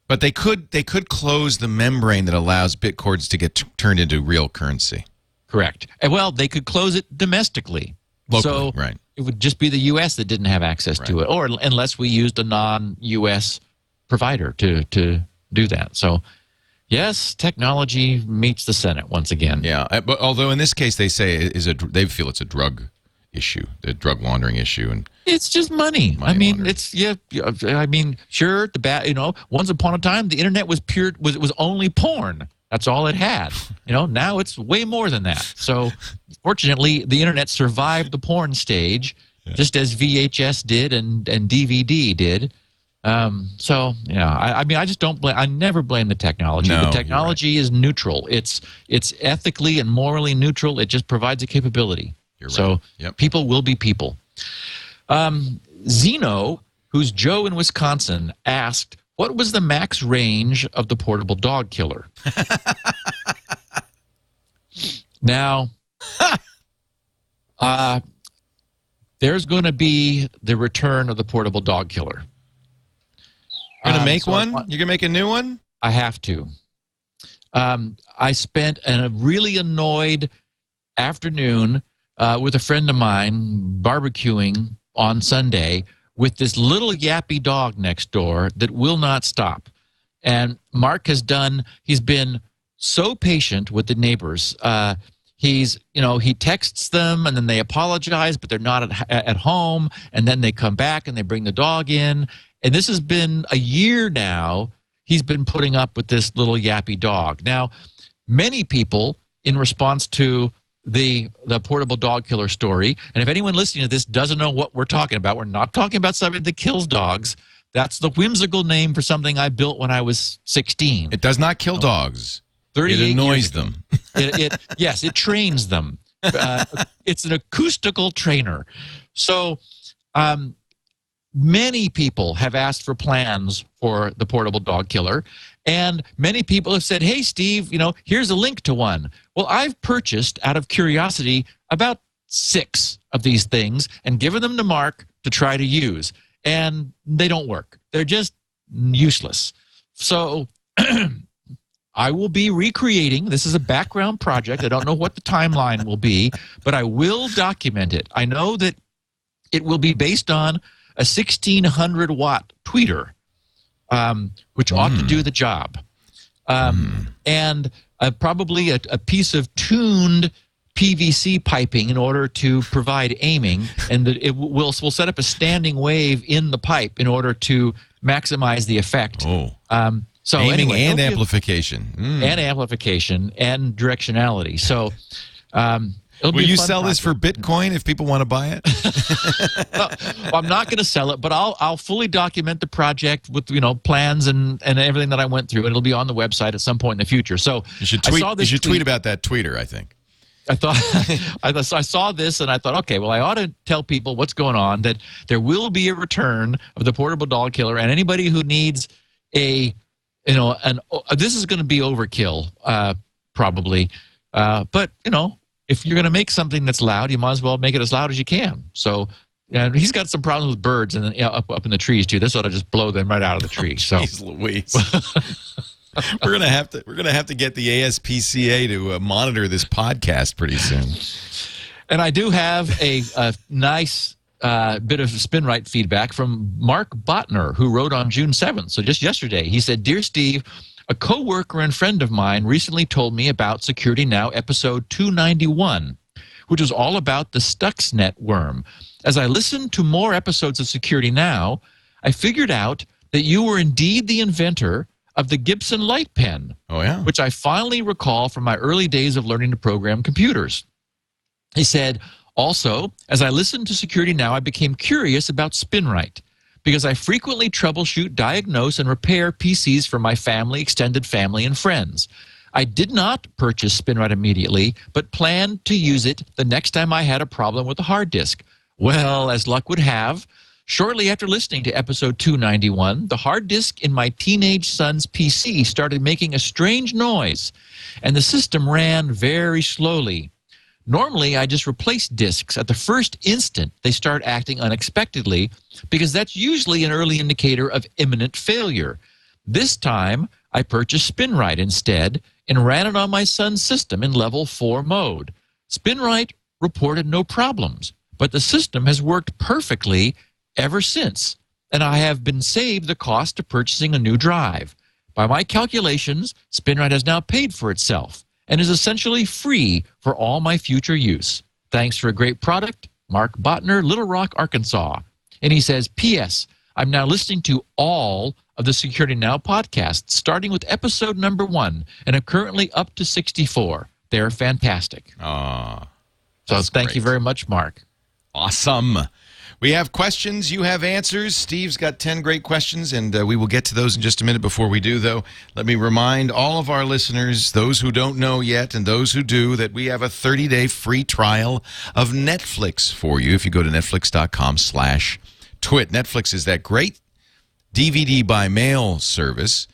But they could close the membrane that allows Bitcoins to get turned into real currency. Correct. And well, they could close it domestically. Locally, so it would just be the U.S. that didn't have access to it, or unless we used a non-U.S. provider to do that. So. Yes, technology meets the Senate once again. Yeah, but although in this case they say they feel it's a drug issue, the drug laundering issue, and it's just money. I mean, sure, once upon a time the internet was only porn. That's all it had. Now it's way more than that. So, fortunately, the internet survived the porn stage, just as VHS did and DVD did. I just don't blame. I never blame the technology. No, the technology is neutral. It's ethically and morally neutral. It just provides a capability. You're right. So people will be people. Zeno, who's Joe in Wisconsin, asked, "What was the max range of the portable dog killer?" Now, there's going to be the return of the portable dog killer. You're going to make one? You're going to make a new one? I have to. I spent a really annoyed afternoon with a friend of mine barbecuing on Sunday with this little yappy dog next door that will not stop. And Mark he's been so patient with the neighbors. He texts them and then they apologize, but they're not at home. And then they come back and they bring the dog in. And this has been a year now. He's been putting up with this little yappy dog. Now, many people, in response to the portable dog killer story, and if anyone listening to this doesn't know what we're talking about, we're not talking about something that kills dogs. That's the whimsical name for something I built when I was 16. It does not kill dogs. It annoys them. Yes, it trains them. It's an acoustical trainer. So many people have asked for plans for the portable dog killer, and many people have said, hey, Steve, here's a link to one. Well, I've purchased, out of curiosity, about 6 of these things and given them to Mark to try to use, and they don't work. They're just useless. So I will be recreating. This is a background project. I don't know what the timeline will be, but I will document it. I know that it will be based on a 1,600-watt tweeter, which ought to do the job. And probably a piece of tuned PVC piping in order to provide aiming, and we'll set up a standing wave in the pipe in order to maximize the effect. So aiming anyway, and amplification. And amplification and directionality. So will you sell this for Bitcoin if people want to buy it? Well, I'm not going to sell it, but I'll fully document the project with plans and everything that I went through. It'll be on the website at some point in the future. So you should tweet about that tweeter, I think. I thought I saw this and I thought, okay, well, I ought to tell people what's going on, that there will be a return of the portable dog killer, and anybody who needs this is going to be overkill, probably, but if you're going to make something that's loud, you might as well make it as loud as you can. So he's got some problems with birds and up in the trees too. This ought to just blow them right out of the tree. So Jeez Louise. We're gonna have to get the ASPCA to monitor this podcast pretty soon. And I do have a nice bit of Spinrite feedback from Mark Botner, who wrote on June 7th. So just yesterday, he said, "Dear Steve, a coworker and friend of mine recently told me about Security Now episode 291, which was all about the Stuxnet worm. As I listened to more episodes of Security Now, I figured out that you were indeed the inventor of the Gibson light pen, which I finally recall from my early days of learning to program computers." He said, "Also, as I listened to Security Now, I became curious about Spinrite, because I frequently troubleshoot, diagnose, and repair PCs for my family, extended family, and friends. I did not purchase Spinrite immediately, but planned to use it the next time I had a problem with a hard disk. Well, as luck would have, shortly after listening to episode 291, the hard disk in my teenage son's PC started making a strange noise, and the system ran very slowly. Normally, I just replace disks at the first instant they start acting unexpectedly, because that's usually an early indicator of imminent failure. This time, I purchased Spinrite instead and ran it on my son's system in level 4 mode. Spinrite reported no problems, but the system has worked perfectly ever since, and I have been saved the cost of purchasing a new drive. By my calculations, Spinrite has now paid for itself and is essentially free for all my future use. Thanks for a great product, Mark Botner, Little Rock, Arkansas." And he says, "P.S. I'm now listening to all of the Security Now podcasts, starting with episode number 1, and I'm currently up to 64. They're fantastic." So thank you very much, Mark. Awesome. We have questions. You have answers. Steve's got 10 great questions, and we will get to those in just a minute. Before we do, though, let me remind all of our listeners, those who don't know yet and those who do, that we have a 30-day free trial of Netflix for you if you go to netflix.com/twit. Netflix is that great DVD by mail service.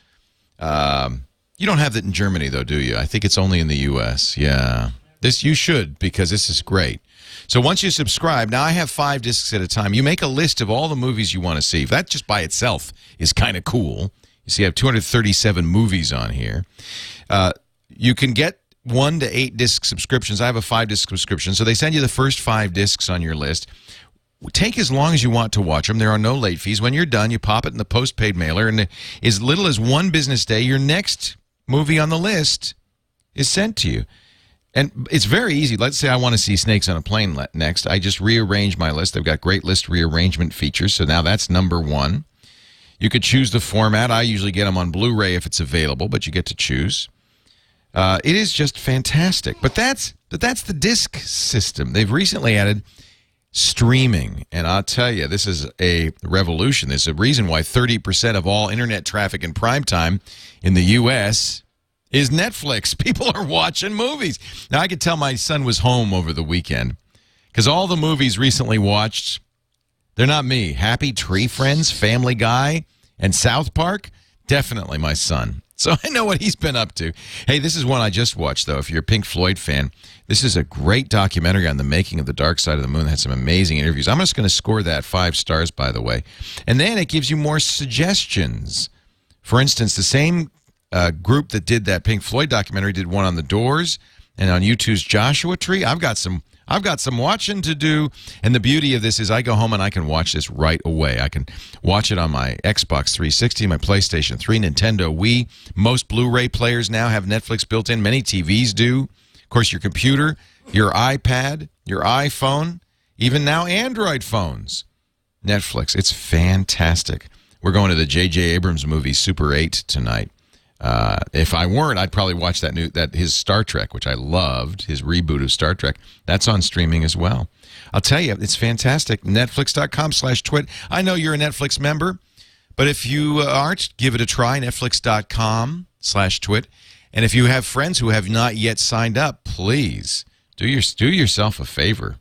You don't have that in Germany, though, do you? I think it's only in the U.S. Yeah. You should, because this is great. So once you subscribe, now I have 5 discs at a time. You make a list of all the movies you want to see. That just by itself is kind of cool. You see, I have 237 movies on here. You can get 1 to 8 disc subscriptions. I have a 5-disc subscription. So they send you the first 5 discs on your list. Take as long as you want to watch them. There are no late fees. When you're done, you pop it in the postpaid mailer, and as little as 1 business day, your next movie on the list is sent to you. And it's very easy. Let's say I want to see Snakes on a Plane next. I just rearrange my list. They've got great list rearrangement features, so now that's number 1. You could choose the format. I usually get them on Blu-ray if it's available, but you get to choose. It is just fantastic. But that's the disc system. They've recently added streaming, and I'll tell you, this is a revolution. There's a reason why 30% of all internet traffic in prime time in the U.S. is Netflix. People are watching movies. Now, I could tell my son was home over the weekend because all the movies recently watched, They're not me. Happy Tree Friends, Family Guy, and South Park? Definitely my son. So I know what he's been up to. Hey, this is one I just watched, though. If you're a Pink Floyd fan, this is a great documentary on the making of the Dark Side of the Moon. It had some amazing interviews. I'm just going to score that 5 stars, by the way. And then it gives you more suggestions. For instance, the same group that did that Pink Floyd documentary did one on the Doors and on U2's Joshua Tree. I've got some watching to do, and the beauty of this is I go home and I can watch this right away. I can watch it on my Xbox 360, my PlayStation 3, Nintendo Wii. Most Blu-ray players now have Netflix built in. Many TVs do. Of course, your computer, your iPad, your iPhone, even now Android phones. Netflix, it's fantastic. We're going to the J.J. Abrams movie Super 8 tonight. If I weren't, I'd probably watch his Star Trek, which I loved, his reboot of Star Trek. That's on streaming as well. I'll tell you, it's fantastic. Netflix.com/twit. I know you're a Netflix member, but if you aren't, give it a try. Netflix.com/twit. And if you have friends who have not yet signed up, please do yourself a favor.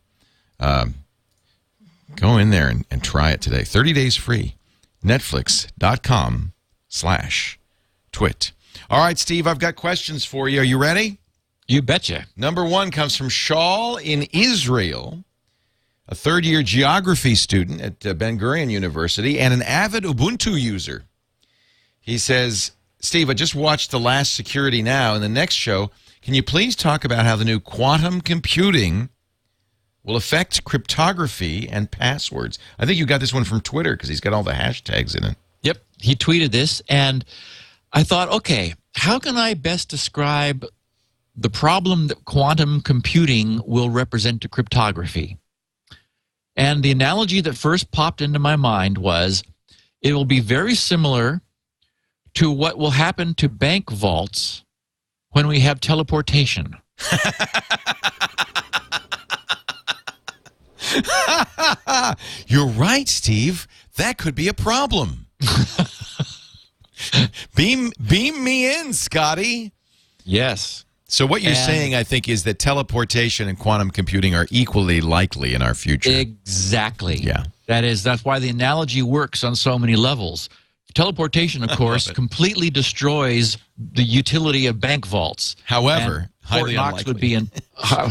Go in there and try it today. 30 days free. Netflix.com/twit. All right, Steve, I've got questions for you. Are you ready? You betcha. Number 1 comes from Shaul in Israel, a third-year geography student at Ben-Gurion University and an avid Ubuntu user. He says, Steve, I just watched the last Security Now. In the next show, can you please talk about how the new quantum computing will affect cryptography and passwords? I think you got this one from Twitter because he's got all the hashtags in it. Yep, he tweeted this, and I thought, okay, how can I best describe the problem that quantum computing will represent to cryptography? And the analogy that first popped into my mind was it will be very similar to what will happen to bank vaults when we have teleportation. You're right, Steve. That could be a problem. Beam me in, Scotty. Yes. So what you're saying, I think, is that teleportation and quantum computing are equally likely in our future. Exactly. Yeah. That's why the analogy works on so many levels. Teleportation, of course, completely destroys the utility of bank vaults. However, highly unlikely.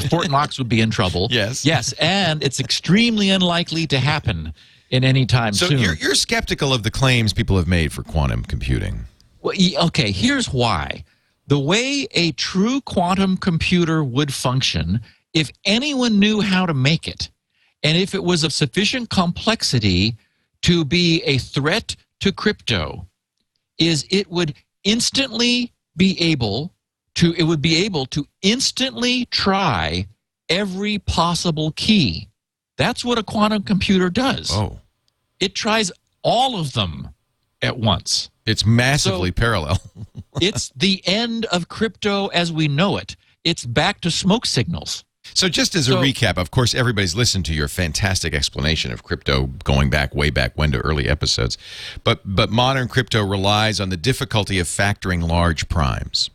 Fort Knox would be in trouble. Yes. Yes, and it's extremely unlikely to happen in any time soon. So you're skeptical of the claims people have made for quantum computing. Well, okay, here's why. The way a true quantum computer would function, if anyone knew how to make it, and if it was of sufficient complexity to be a threat to crypto, is it would be able to instantly try every possible key. That's what a quantum computer does. Oh. It tries all of them at once. It's massively parallel. It's the end of crypto as we know it. It's back to smoke signals. So just as a recap, of course, everybody's listened to your fantastic explanation of crypto going back, way back when, to early episodes. But modern crypto relies on the difficulty of factoring large primes.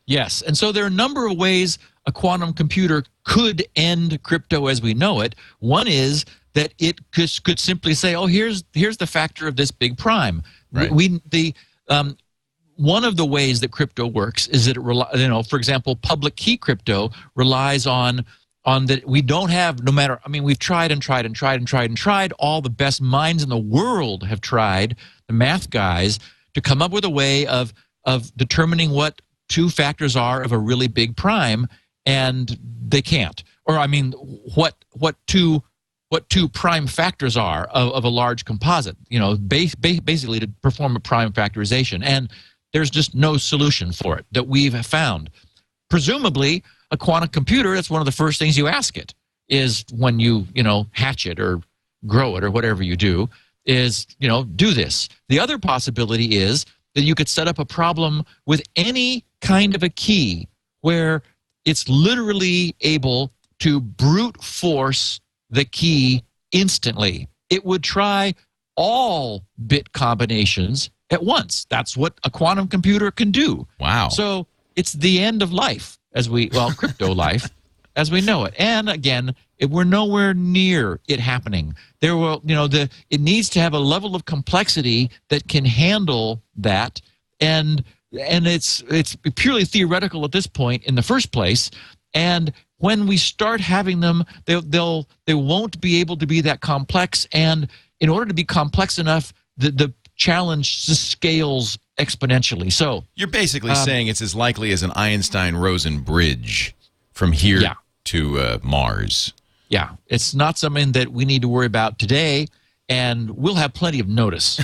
Yes, and so there are a number of ways a quantum computer could end crypto as we know it. One is that it could simply say, oh, here's the factor of this big prime. Right. One of the ways that crypto works is that it for example, public key crypto relies on that we don't have, we've tried and tried and tried and tried and tried. All the best minds in the world have tried, the math guys, to come up with a way of determining what 2 factors are of a really big prime, and they can't. Or what 2 prime factors are of a large composite, basically to perform a prime factorization. And there's just no solution for it that we've found. Presumably, a quantum computer, that's one of the first things you ask it, is when you hatch it or grow it or whatever you do, is, do this. The other possibility is that you could set up a problem with any kind of a key where it's literally able to brute force the key instantly. It would try all bit combinations at once. That's what a quantum computer can do. Wow. So it's the end of life crypto life as we know it. And again, We're nowhere near it happening. There will, it needs to have a level of complexity that can handle that, and it's purely theoretical at this point in the first place. And when we start having them, they won't be able to be that complex. And in order to be complex enough, the challenge just scales exponentially. So you're basically saying it's as likely as an Einstein-Rosen bridge from here to Mars. Yeah, it's not something that we need to worry about today, and we'll have plenty of notice.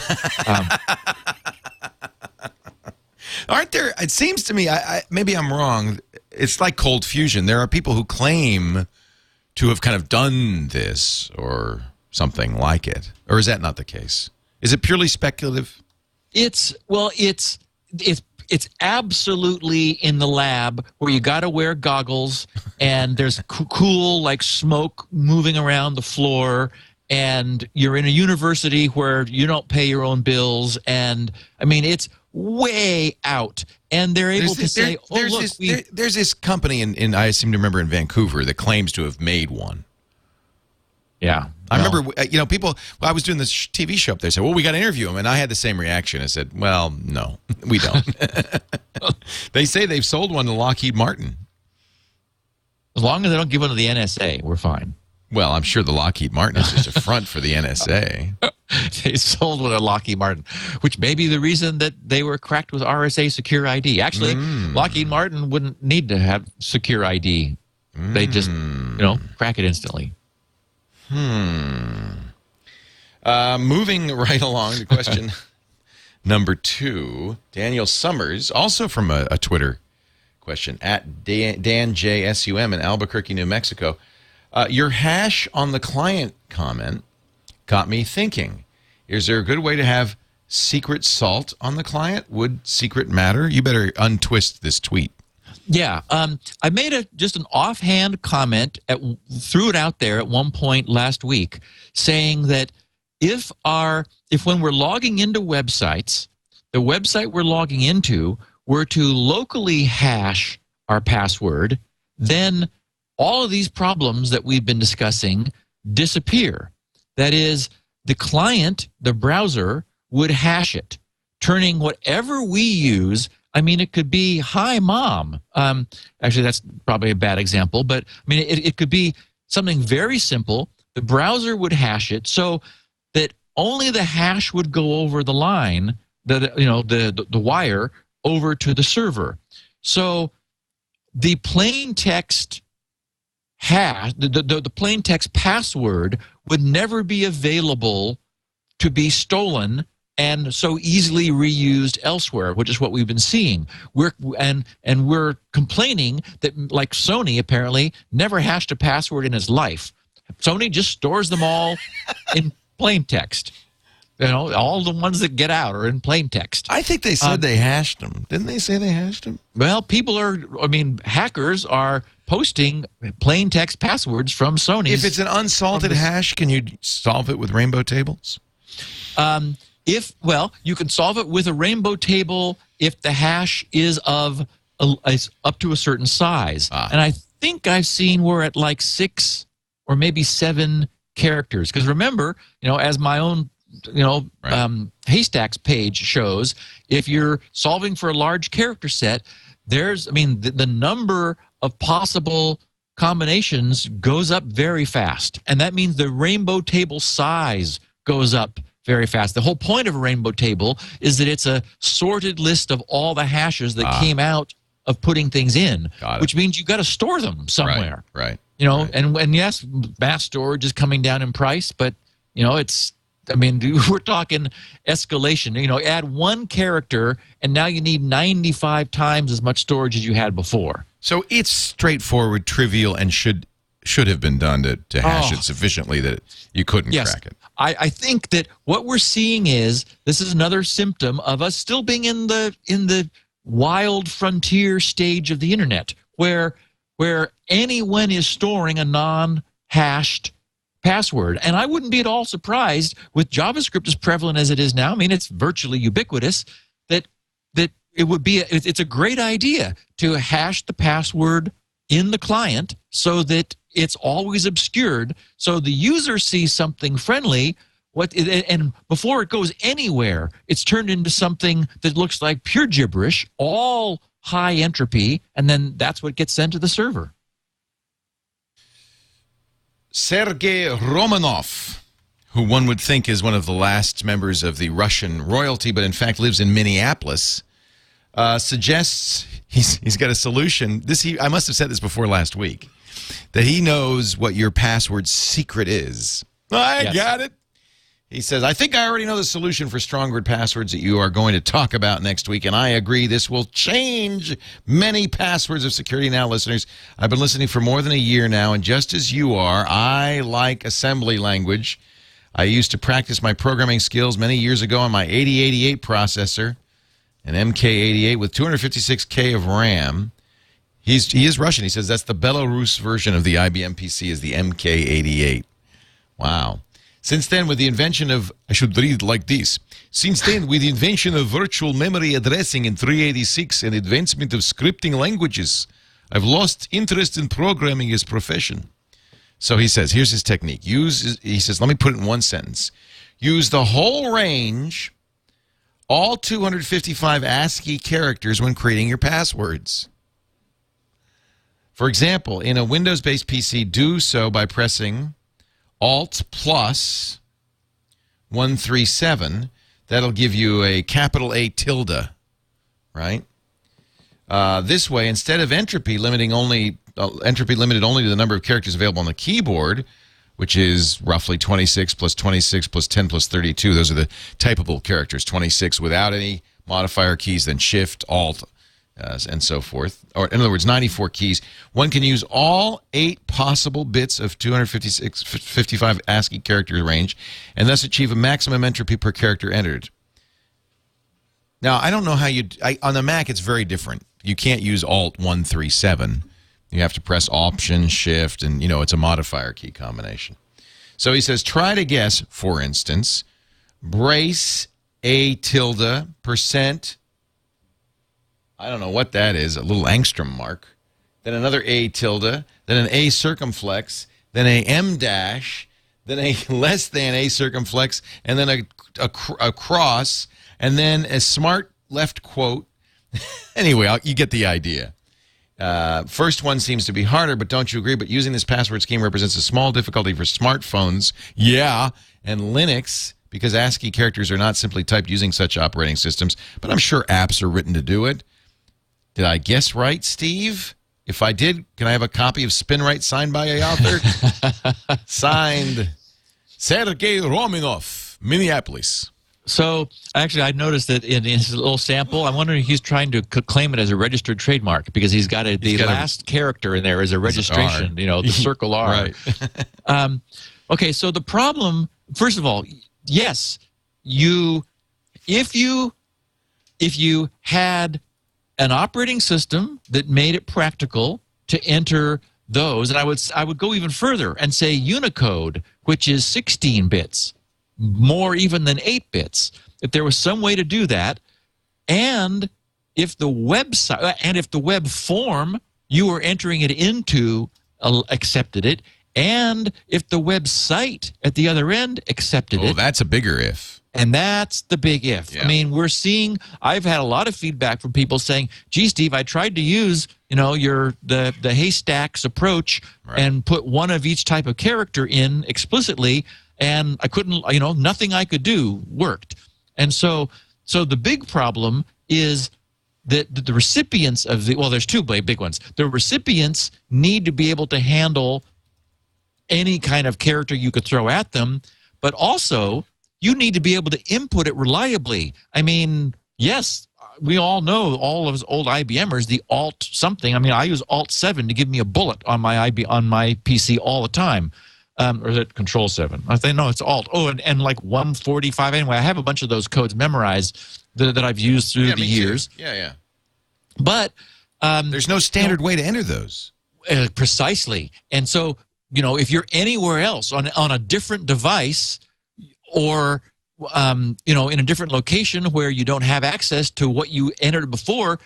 Aren't there? It seems to me, maybe I'm wrong. It's like cold fusion. There are people who claim to have kind of done this or something like it, or is that not the case? Is it purely speculative? It's absolutely in the lab where you got to wear goggles and there's cool like smoke moving around the floor, and you're in a university where you don't pay your own bills, and I mean it's way out, and they're able to say, there's this company in I seem to remember in Vancouver that claims to have made one. Yeah. I remember, people, I was doing this TV show up there, said, well, we got to interview him. And I had the same reaction. I said, well, no, we don't. They say they've sold one to Lockheed Martin. As long as they don't give one to the NSA, we're fine. Well, I'm sure the Lockheed Martin is just a front for the NSA. They sold one to Lockheed Martin, which may be the reason that they were cracked with RSA SecurID. Actually, Lockheed Martin wouldn't need to have SecurID. They just, crack it instantly. Moving right along to question number 2. Daniel Summers, also from a Twitter question, at DanJSUM in Albuquerque, New Mexico. Your hash on the client comment got me thinking. Is there a good way to have secret salt on the client? Would secret matter? You better untwist this tweet. Yeah, I made just an offhand comment, threw it out there at one point last week, saying that if when we're logging into websites, the website we're logging into were to locally hash our password, then all of these problems that we've been discussing disappear. That is, the client, the browser, would hash it, turning whatever we use. I mean, it could be, hi, Mom. Actually, that's probably a bad example, but I mean, it could be something very simple. The browser would hash it so that only the hash would go over the line, the wire over to the server. So the plain text hash, the plain text password would never be available to be stolen and so easily reused elsewhere, which is what we've been seeing. We're complaining that, like Sony apparently never hashed a password in his life. Sony just stores them all in plain text. All the ones that get out are in plain text. I think they said they hashed them. Didn't they say they hashed them? Well, hackers are posting plain text passwords from Sony. If it's an unsalted hash, can you solve it with rainbow tables? You can solve it with a rainbow table if the hash is is up to a certain size. And I think I've seen we're at like 6 or maybe 7 characters. Because remember, as my own Haystacks page shows, if you're solving for a large character set, the number of possible combinations goes up very fast. And that means the rainbow table size goes up very fast. The whole point of a rainbow table is that it's a sorted list of all the hashes that came out of putting things in, which means you got to store them somewhere. Right. And yes, mass storage is coming down in price, but we're talking escalation. Add one character and now you need 95 times as much storage as you had before. So it's straightforward, trivial, and should have been done to hash it sufficiently that you couldn't crack it. I think that what we're seeing is this is another symptom of us still being in the wild frontier stage of the internet, where anyone is storing a non-hashed password. And I wouldn't be at all surprised with JavaScript as prevalent as it is now. I mean, it's virtually ubiquitous that it would be it's a great idea to hash the password in the client so that it's always obscured. So the user sees something friendly, and before it goes anywhere, it's turned into something that looks like pure gibberish, all high entropy, and then that's what gets sent to the server. Sergei Romanov, who one would think is one of the last members of the Russian royalty, but in fact lives in Minneapolis, suggests he's got a solution. I must have said this before last week, that he knows what your password secret is. I got it. He says, I think I already know the solution for strong-word passwords that you are going to talk about next week, and I agree this will change many passwords of Security Now listeners. I've been listening for more than a year now, and just as you are, I like assembly language. I used to practice my programming skills many years ago on my 8088 processor, an MK88 with 256K of RAM. He is Russian. He says that's the Belarus version of the IBM PC is the MK88. Wow. Since then, with the invention of, I should read like this. Since then, with the invention of virtual memory addressing in 386 and advancement of scripting languages, I've lost interest in programming as profession. So he says, here's his technique. He says, let me put it in one sentence. Use the whole range, all 255 ASCII characters when creating your passwords. For example, in a Windows-based PC, do so by pressing Alt plus 137. That'll give you a capital A tilde, right? This way, instead of entropy limited only to the number of characters available on the keyboard, which is roughly 26 plus 26 plus 10 plus 32. Those are the typable characters. 26 without any modifier keys, then Shift, Alt, and so forth. Or in other words, 94 keys. One can use all 8 possible bits of 255 ASCII character range and thus achieve a maximum entropy per character entered. Now, I don't know how on the Mac, it's very different. You can't use Alt 137. You have to press Option, Shift, and, it's a modifier key combination. So he says, try to guess, for instance, brace A tilde %. I don't know what that is, a little angstrom mark, then another A tilde, then an A circumflex, then a M dash, then a less than A circumflex, and then a cross, and then a smart left quote. Anyway, you get the idea. First one seems to be harder, but don't you agree? But using this password scheme represents a small difficulty for smartphones, and Linux, because ASCII characters are not simply typed using such operating systems, but I'm sure apps are written to do it. Did I guess right, Steve? If I did, can I have a copy of Spinrite signed by a author? Signed, Sergei Romanov, Minneapolis. So, actually, I noticed that in his little sample, I'm wondering if he's trying to claim it as a registered trademark because he's got the last character in there as a registration, the circle R. Right. Okay, so the problem, first of all, yes, if you had an operating system that made it practical to enter those, and I would go even further and say Unicode, which is 16 bits, more even than 8 bits. If there was some way to do that, and if the website and if the web form you were entering it into accepted it, and if the website at the other end accepted it. Oh, that's a bigger if. And that's the big if. Yeah. I mean, I've had a lot of feedback from people saying, gee, Steve, I tried to use, the haystacks approach and put one of each type of character in explicitly, and I couldn't, nothing I could do worked. And so the big problem is that the recipients of there's two big ones. The recipients need to be able to handle any kind of character you could throw at them, but also you need to be able to input it reliably. I mean, yes, we all know, all of us old IBMers, the Alt something. I mean, I use Alt 7 to give me a bullet on my PC all the time. Or is it Control 7? I think, no, it's Alt. Oh, and like 145. Anyway, I have a bunch of those codes memorized that I've used through the years. Too. Yeah. But there's no standard way to enter those. Precisely. And so, if you're anywhere else on a different device, or in a different location where you don't have access to what you entered before,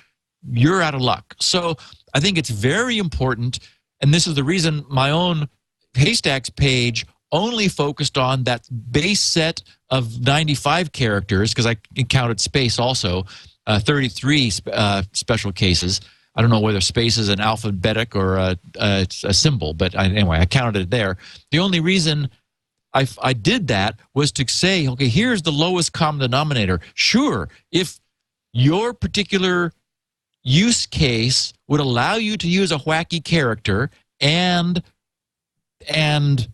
you're out of luck. So I think it's very important. and this is the reason my own Haystacks page only focused on that base set of 95 characters, because I counted space also, 33 special cases. I don't know whether space is an alphabetic or a symbol, but anyway, I counted it there. The only reason I did that was to say, okay, here's the lowest common denominator. Sure, if your particular use case would allow you to use a wacky character, and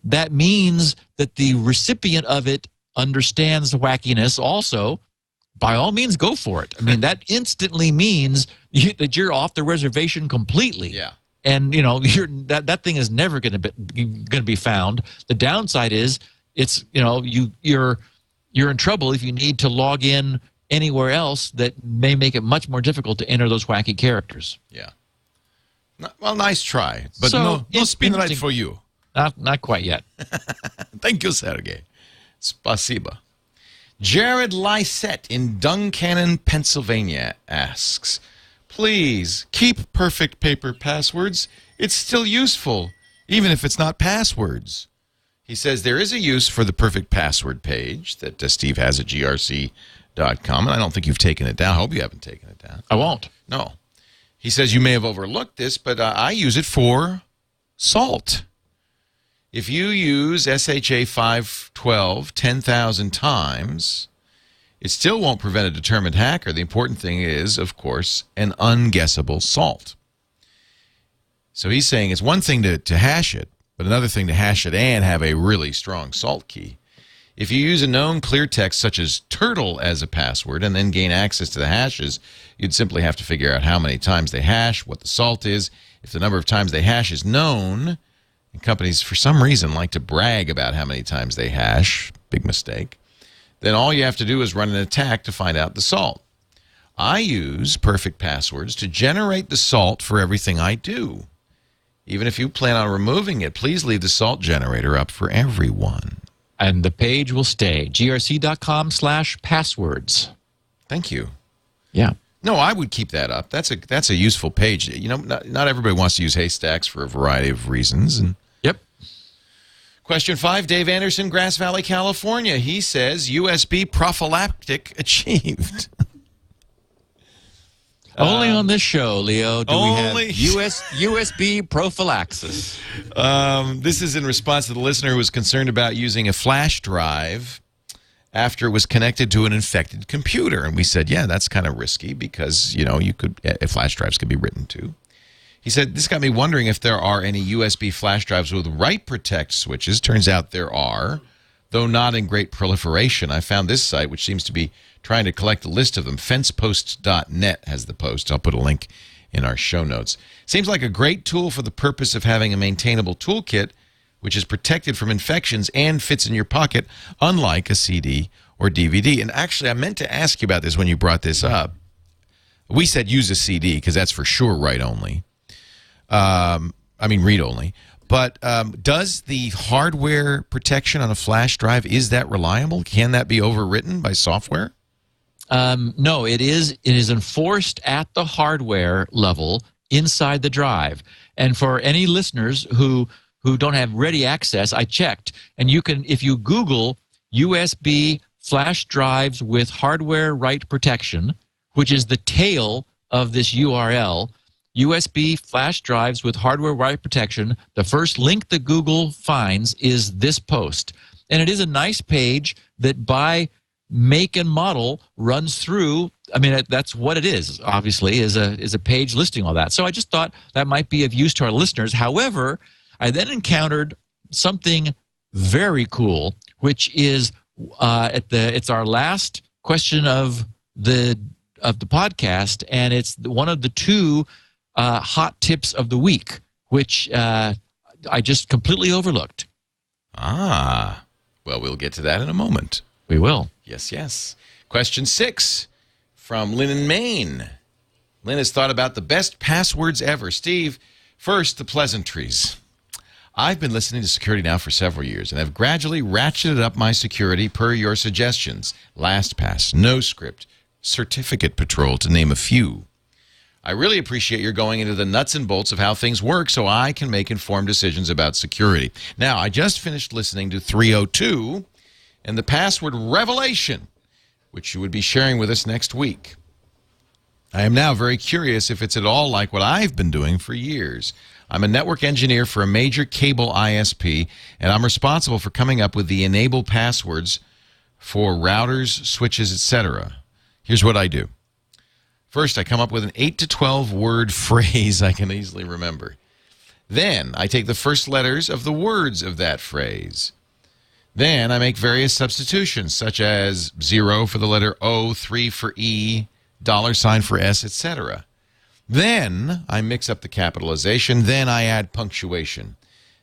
that means that the recipient of it understands the wackiness also, by all means, go for it. I mean, that instantly means that you're off the reservation completely. Yeah. And that thing is never going to be found. The downside is you're in trouble if you need to log in anywhere else that may make it much more difficult to enter those wacky characters. Yeah. Well, nice try, but So, no Spinrite for you. Not quite yet. Thank you, Sergey. Spasiba. Jared Lysette in Duncannon, Pennsylvania asks, please keep perfect paper passwords. It's still useful, even if it's not passwords. He says there is a use for the perfect password page that Steve has at grc.com, and I don't think you've taken it down. I hope you haven't taken it down. I won't. No. He says you may have overlooked this, but I use it for salt. If you use SHA 512 10,000 times, it still won't prevent a determined hacker. The important thing is, of course, an unguessable salt. So he's saying it's one thing to hash it, but another thing to hash it and have a really strong salt key. If you use a known clear text such as turtle as a password and then gain access to the hashes, you'd simply have to figure out how many times they hash, what the salt is. If the number of times they hash is known, and companies for some reason like to brag about how many times they hash, big mistake, then all you have to do is run an attack to find out the salt. I use perfect passwords to generate the salt for everything I do. Even if you plan on removing it, please leave the salt generator up for everyone. And the page will stay, grc.com/passwords. Thank you. Yeah. No, I would keep that up. That's a useful page. Not everybody wants to use Haystacks for a variety of reasons. And Yep. Question 5, Dave Anderson, Grass Valley, California. He says USB prophylactic achieved. Only on this show, Leo, do we only- have USB prophylaxis. This is in response to the listener who was concerned about using a flash drive after it was connected to an infected computer. And we said, yeah, that's kind of risky because, flash drives could be written to. He said, this got me wondering if there are any USB flash drives with write protect switches. Turns out there are, though not in great proliferation. I found this site, which seems to be trying to collect a list of them. Fencepost.net has the post. I'll put a link in our show notes. Seems like a great tool for the purpose of having a maintainable toolkit, which is protected from infections and fits in your pocket, unlike a CD or DVD. And actually, I meant to ask you about this when you brought this up. We said use a CD because that's for sure write-only. Read-only. But does the hardware protection on a flash drive, is that reliable? Can that be overwritten by software? No, it is. It is enforced at the hardware level inside the drive. And for any listeners who don't have ready access, I checked, and you can, if you Google USB flash drives with hardware write protection, which is the tail of this URL, USB flash drives with hardware write protection, the first link that Google finds is this post. And it is a nice page that by make and model runs through. I mean, that's what it is, obviously, is a page listing all that. So I just thought that might be of use to our listeners. However, I then encountered something very cool, which is it's our last question of the podcast, and it's one of the two hot tips of the week, which I just completely overlooked. Well, we'll get to that in a moment. We will. Yes. Question 6 from Lynn in Maine. Lynn has thought about the best passwords ever. Steve, first, the pleasantries. I've been listening to security now for several years and have gradually ratcheted up my security per your suggestions. LastPass, NoScript, Certificate Patrol, to name a few. I really appreciate your going into the nuts and bolts of how things work so I can make informed decisions about security. Now, I just finished listening to 302 and the password revelation, which you would be sharing with us next week. I am now very curious if it's at all like what I've been doing for years. I'm a network engineer for a major cable ISP, and I'm responsible for coming up with the enable passwords for routers, switches, etc. Here's what I do. First, I come up with an 8 to 12 word phrase I can easily remember. Then, I take the first letters of the words of that phrase. Then, I make various substitutions, such as 0 for the letter O, 3 for E, $sign for S, etc. Then, I mix up the capitalization. Then, I add punctuation.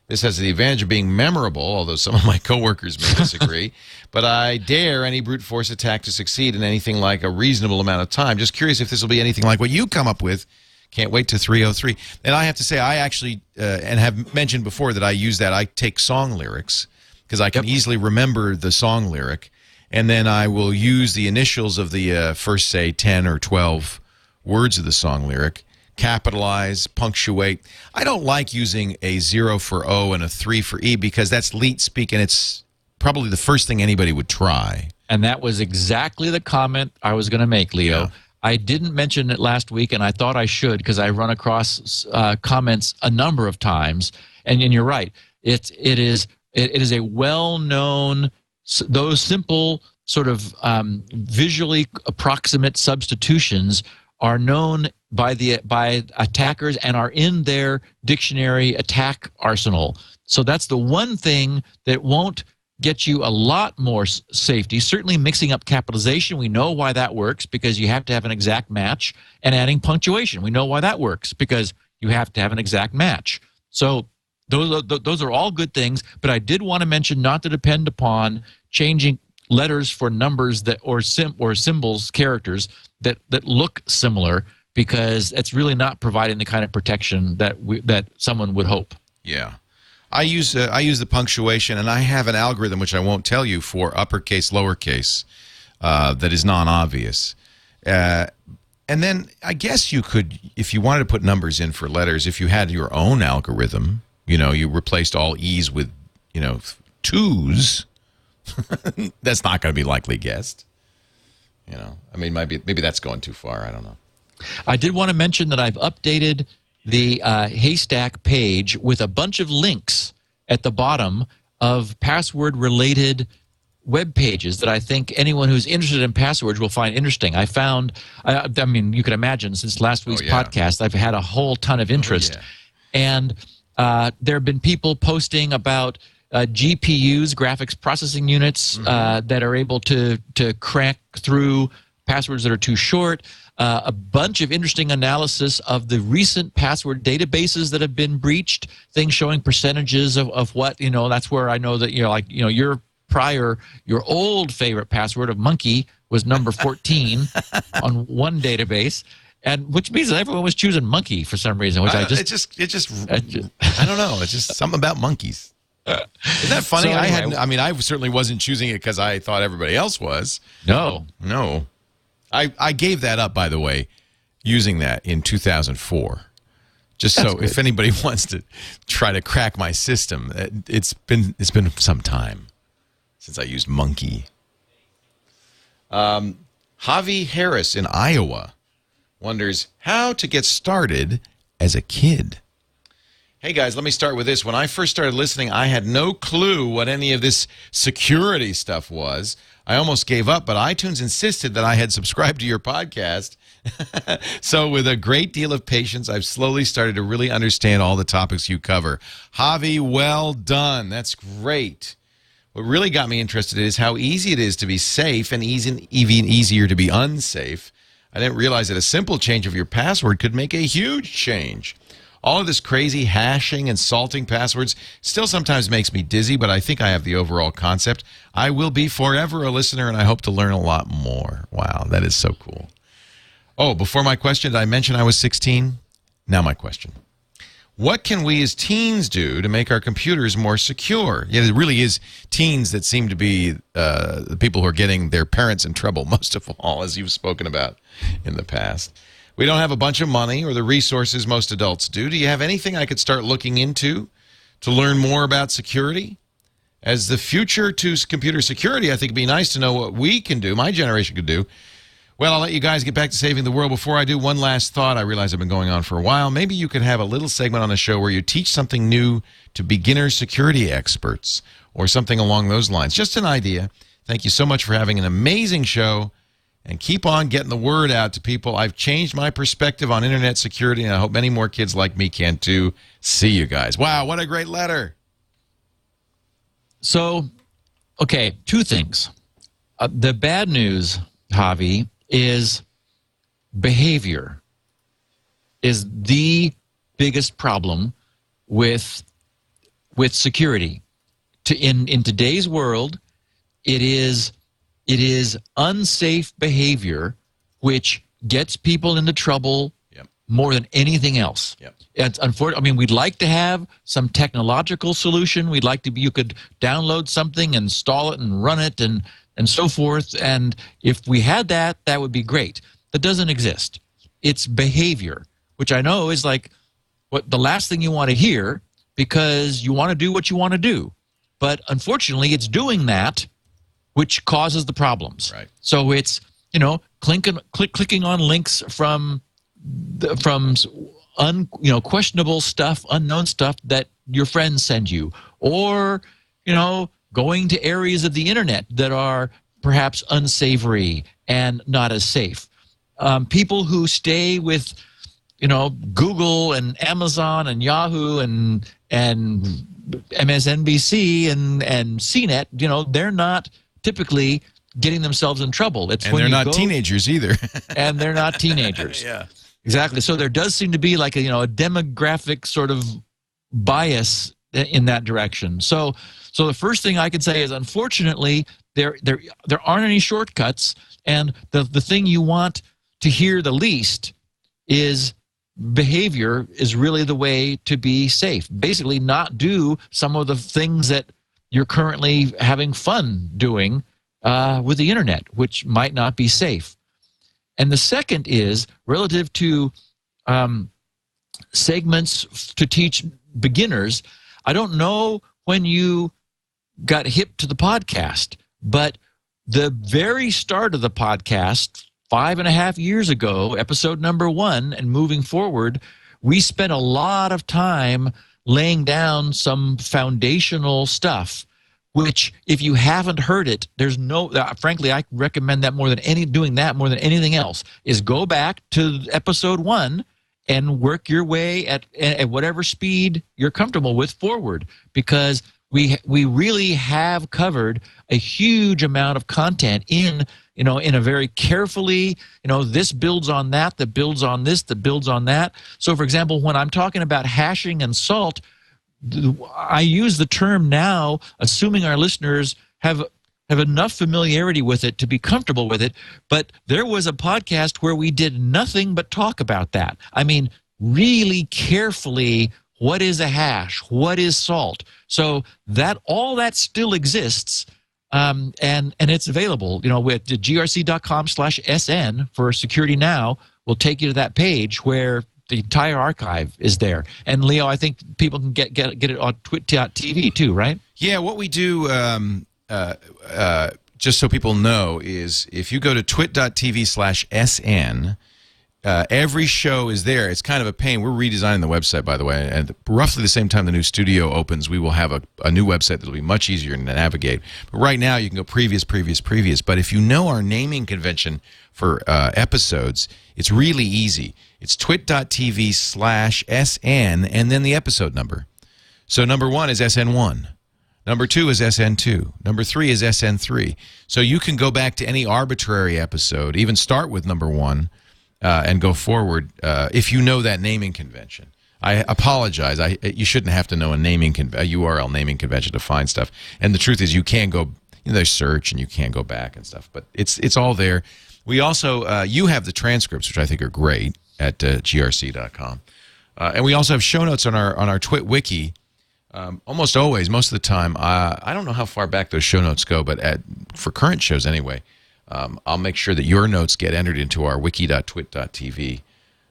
This has the advantage of being memorable, although some of my coworkers may disagree. But I dare any brute force attack to succeed in anything like a reasonable amount of time. Just curious if this will be anything like what you come up with. Can't wait to 303. And I have to say, I actually, and have mentioned before that I use that. I take song lyrics because I can easily remember the song lyric. And then I will use the initials of the first, say, 10 or 12 words of the song lyric. Capitalize, punctuate. I don't like using a 0 for O and a 3 for E because that's leet speak, and it's probably the first thing anybody would try. And that was exactly the comment I was going to make, Leo. Yeah. I didn't mention it last week, and I thought I should because I run across comments a number of times. And you're right. It is a well-known, those simple sort of visually approximate substitutions are known by attackers and are in their dictionary attack arsenal. So that's the one thing that won't get you a lot more safety. Certainly mixing up capitalization, we know why that works because you have to have an exact match, and adding punctuation, we know why that works because you have to have an exact match. So those are all good things, but I did want to mention not to depend upon changing letters for numbers that or symbols, characters that look similar, because it's really not providing the kind of protection that someone would hope. Yeah. I use the punctuation, and I have an algorithm, which I won't tell you, for uppercase, lowercase, that is non-obvious. And then I guess you could, if you wanted to put numbers in for letters, if you had your own algorithm, you replaced all E's with, 2's, that's not going to be likely guessed. I mean, maybe that's going too far. I don't know. I did want to mention that I've updated the Haystack page with a bunch of links at the bottom of password-related web pages that I think anyone who's interested in passwords will find interesting. I found, I mean, you can imagine since last week's podcast, I've had a whole ton of interest. And there have been people posting about GPUs, graphics processing units, that are able to crack through passwords that are too short. A bunch of interesting analysis of the recent password databases that have been breached, things showing percentages of what, that's where I know that, your old favorite password of monkey was number 14 on one database. And which means that everyone was choosing monkey for some reason, which I don't know. It's just something about monkeys. Isn't that funny? So anyway, I certainly wasn't choosing it because I thought everybody else was. No. I gave that up, by the way, using that in 2004. Just That's so good. If anybody wants to try to crack my system, it's been some time since I used monkey. Javi Harris in Iowa wonders how to get started as a kid. Hey, guys, let me start with this. When I first started listening, I had no clue what any of this security stuff was. I almost gave up, but iTunes insisted that I had subscribed to your podcast. So with a great deal of patience, I've slowly started to really understand all the topics you cover. Javi, well done. That's great. What really got me interested is how easy it is to be safe and even easier to be unsafe. I didn't realize that a simple change of your password could make a huge change. All of this crazy hashing and salting passwords still sometimes makes me dizzy, but I think I have the overall concept. I will be forever a listener, and I hope to learn a lot more. Wow, that is so cool. Oh, before my question, did I mention I was 16? Now my question. What can we as teens do to make our computers more secure? Yeah, it really is teens that seem to be the people who are getting their parents in trouble most of all, as you've spoken about in the past. We don't have a bunch of money or the resources most adults do. Do you have anything I could start looking into to learn more about security? As the future to computer security, I think it'd be nice to know what we can do, my generation could do. Well, I'll let you guys get back to saving the world. Before I do, one last thought. I realize I've been going on for a while. Maybe you could have a little segment on the show where you teach something new to beginner security experts or something along those lines. Just an idea. Thank you so much for having an amazing show, and keep on getting the word out to people. I've changed my perspective on internet security, and I hope many more kids like me can too. See you guys. Wow, what a great letter. So, okay, two things. The bad news, Javi, is behavior is the biggest problem with security. In today's world, it is unsafe behavior which gets people into trouble more than anything else. It's unfortunate. I mean, we'd like to have some technological solution. We'd like to be, you could download something, install it, and run it, and so forth. And if we had that, that would be great. That doesn't exist. It's behavior, which I know is like what the last thing you want to hear, because you want to do what you want to do. But unfortunately, it's doing that which causes the problems. Right. So it's, clicking on links from questionable stuff, unknown stuff that your friends send you, or going to areas of the internet that are perhaps unsavory and not as safe. People who stay with Google and Amazon and Yahoo and MSNBC and CNET, they're not typically getting themselves in trouble. It's and when they're not teenagers either. And they're not teenagers. Yeah. Exactly. So there does seem to be like a demographic sort of bias in that direction. So the first thing I can say is, unfortunately, there aren't any shortcuts, and the thing you want to hear the least is behavior is really the way to be safe. Basically, not do some of the things that you're currently having fun doing with the internet, which might not be safe. And the second is relative to segments to teach beginners. I don't know when you got hip to the podcast, but the very start of the podcast, 5.5 years ago, episode number 1, and moving forward, we spent a lot of time laying down some foundational stuff, which if you haven't heard it, there's no, frankly, I recommend that doing that more than anything else, is go back to episode 1 and work your way at whatever speed you're comfortable with forward, because we really have covered a huge amount of content in a very carefully, this builds on that builds on this, that builds on that. So for example, when I'm talking about hashing and salt, I use the term now, assuming our listeners have enough familiarity with it to be comfortable with it. But there was a podcast where we did nothing but talk about that. I mean, really carefully, what is a hash? What is salt? So all that still exists, and it's available. With grc.com/SN for Security Now will take you to that page where the entire archive is there. And Leo, I think people can get it on twit.tv too, right? Yeah, what we do, just so people know, is if you go to twit.tv/SN, every show is there. It's kind of a pain. We're redesigning the website, by the way, and roughly the same time the new studio opens, we will have a new website that will be much easier to navigate. But right now, you can go previous. But if you know our naming convention for episodes, it's really easy. It's twit.tv/SN and then the episode number. So number 1 is SN1. Number 2 is SN2. Number 3 is SN3. So you can go back to any arbitrary episode, even start with number 1, and go forward if you know that naming convention. I apologize. You shouldn't have to know a URL naming convention to find stuff. And the truth is, you can go, there's search and you can go back and stuff. But it's all there. We also, you have the transcripts, which I think are great, at grc.com. And we also have show notes on our Twit wiki. Almost always, most of the time. I don't know how far back those show notes go, but for current shows anyway, I'll make sure that your notes get entered into our wiki.twit.tv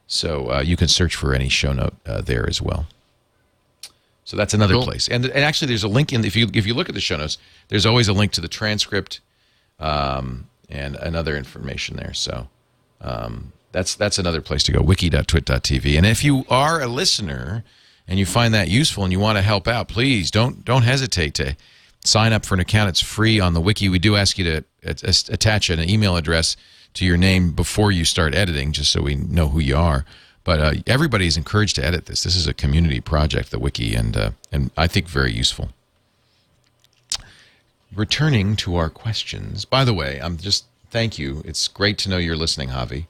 So you can search for any show note there as well. So that's another place. And actually, there's a link if you look at the show notes, there's always a link to the transcript and other information there. So that's another place to go, wiki.twit.tv. And if you are a listener and you find that useful and you want to help out, please don't hesitate to sign up for an account. It's free on the wiki. We do ask you to attach an email address to your name before you start editing, just so we know who you are. But everybody is encouraged to edit this. This is a community project, the wiki, and I think very useful. Returning to our questions. By the way, thank you. It's great to know you're listening, Javi,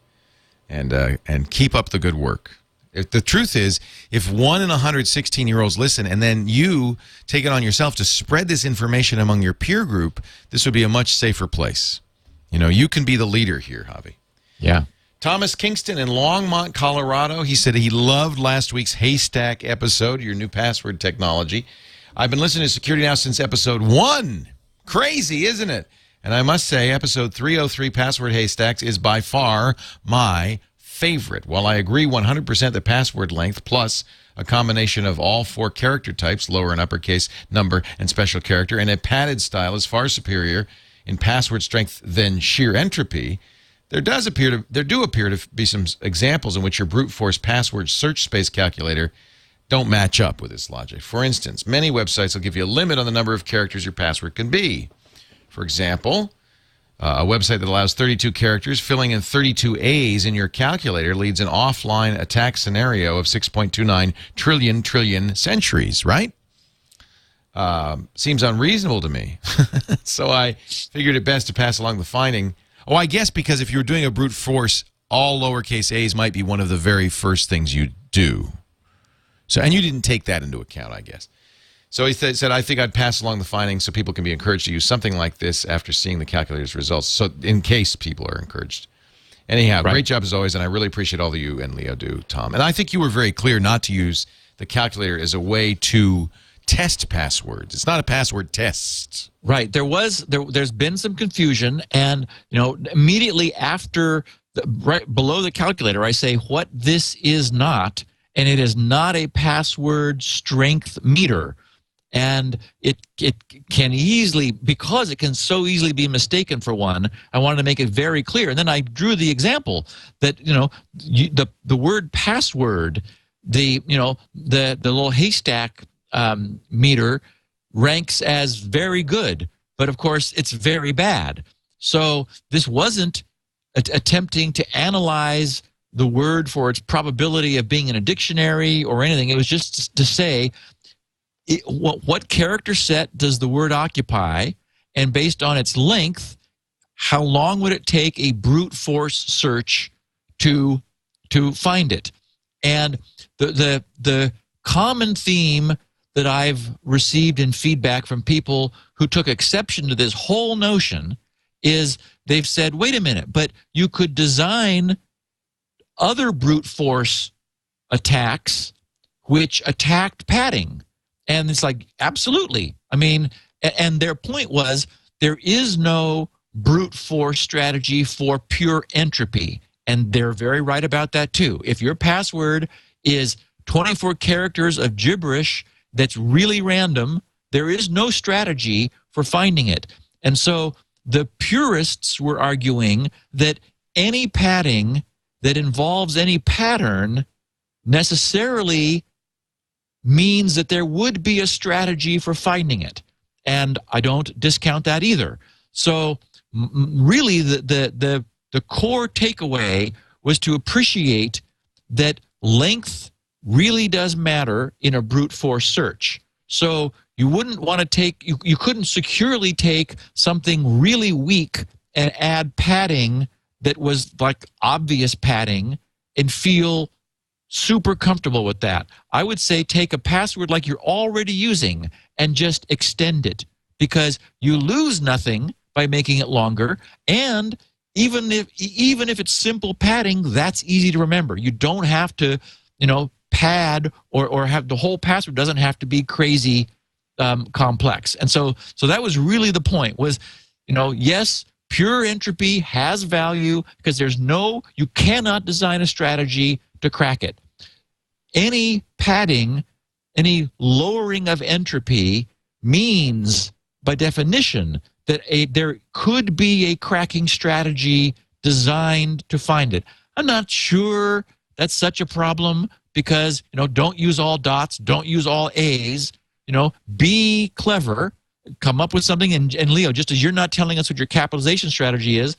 and keep up the good work. The truth is, if 1 in 100 16-year-olds listen, and then you take it on yourself to spread this information among your peer group, this would be a much safer place. You can be the leader here, Javi. Yeah. Thomas Kingston in Longmont, Colorado. He said he loved last week's Haystack episode, your new password technology. I've been listening to Security Now since episode 1. Crazy, isn't it? And I must say, episode 303, Password Haystacks, is by far my favorite. While I agree 100% that password length plus a combination of all 4 character types, lower and uppercase, number, and special character, and a padded style is far superior in password strength than sheer entropy, there do appear to be some examples in which your brute force password search space calculator don't match up with this logic. For instance, many websites will give you a limit on the number of characters your password can be. For example, a website that allows 32 characters, filling in 32 A's in your calculator leads an offline attack scenario of 6.29 trillion centuries, right? Seems unreasonable to me. So I figured it best to pass along the finding. Oh, I guess because if you were doing a brute force, all lowercase a's might be one of the very first things you do. So, and you didn't take that into account, I guess. So he said, I think I'd pass along the findings so people can be encouraged to use something like this after seeing the calculator's results, so in case people are encouraged. Anyhow, Great job as always, and I really appreciate all that you and Leo do, Tom. And I think you were very clear not to use the calculator as a way to test passwords. It's not a password test. Right. There's been some confusion, and immediately after, right below the calculator, I say what this is not, and it is not a password strength meter. And it can easily, because it can so easily be mistaken for one, I wanted to make it very clear. And then I drew the example that the word password, the little haystack meter ranks as very good, but of course it's very bad. So this wasn't attempting to analyze the word for its probability of being in a dictionary or anything. It was just to say what character set does the word occupy, and based on its length, how long would it take a brute force search to find it? And the common theme that I've received in feedback from people who took exception to this whole notion is they've said, wait a minute, but you could design other brute force attacks which attacked padding. And it's like, absolutely. I mean, and their point was there is no brute force strategy for pure entropy. And they're very right about that too. If your password is 24 characters of gibberish that's really random, there is no strategy for finding it. And so the purists were arguing that any padding that involves any pattern necessarily means that there would be a strategy for finding it. And I don't discount that either. So really the core takeaway was to appreciate that length really does matter in a brute force search. So you wouldn't want to take, you couldn't securely take something really weak and add padding that was like obvious padding and feel super comfortable with that. I would say take a password like you're already using and just extend it, because you lose nothing by making it longer. And even if it's simple padding, that's easy to remember. You don't have to, pad or have the whole password doesn't have to be crazy complex. And so that was really the point was, yes, pure entropy has value because you cannot design a strategy to crack it. Any padding, any lowering of entropy means, by definition, that there could be a cracking strategy designed to find it. I'm not sure that's such a problem because, don't use all dots, don't use all A's, be clever, come up with something. And Leo, just as you're not telling us what your capitalization strategy is,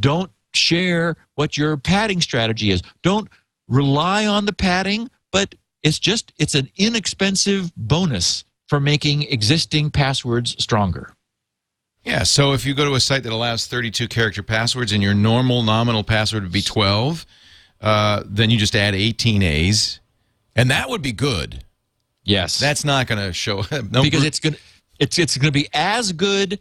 don't share what your padding strategy is. Don't rely on the padding, but it's an inexpensive bonus for making existing passwords stronger. Yeah, so if you go to a site that allows 32-character passwords and your normal nominal password would be 12, then you just add 18 A's, and that would be good. Yes. That's not going to show... because it's going to be as good,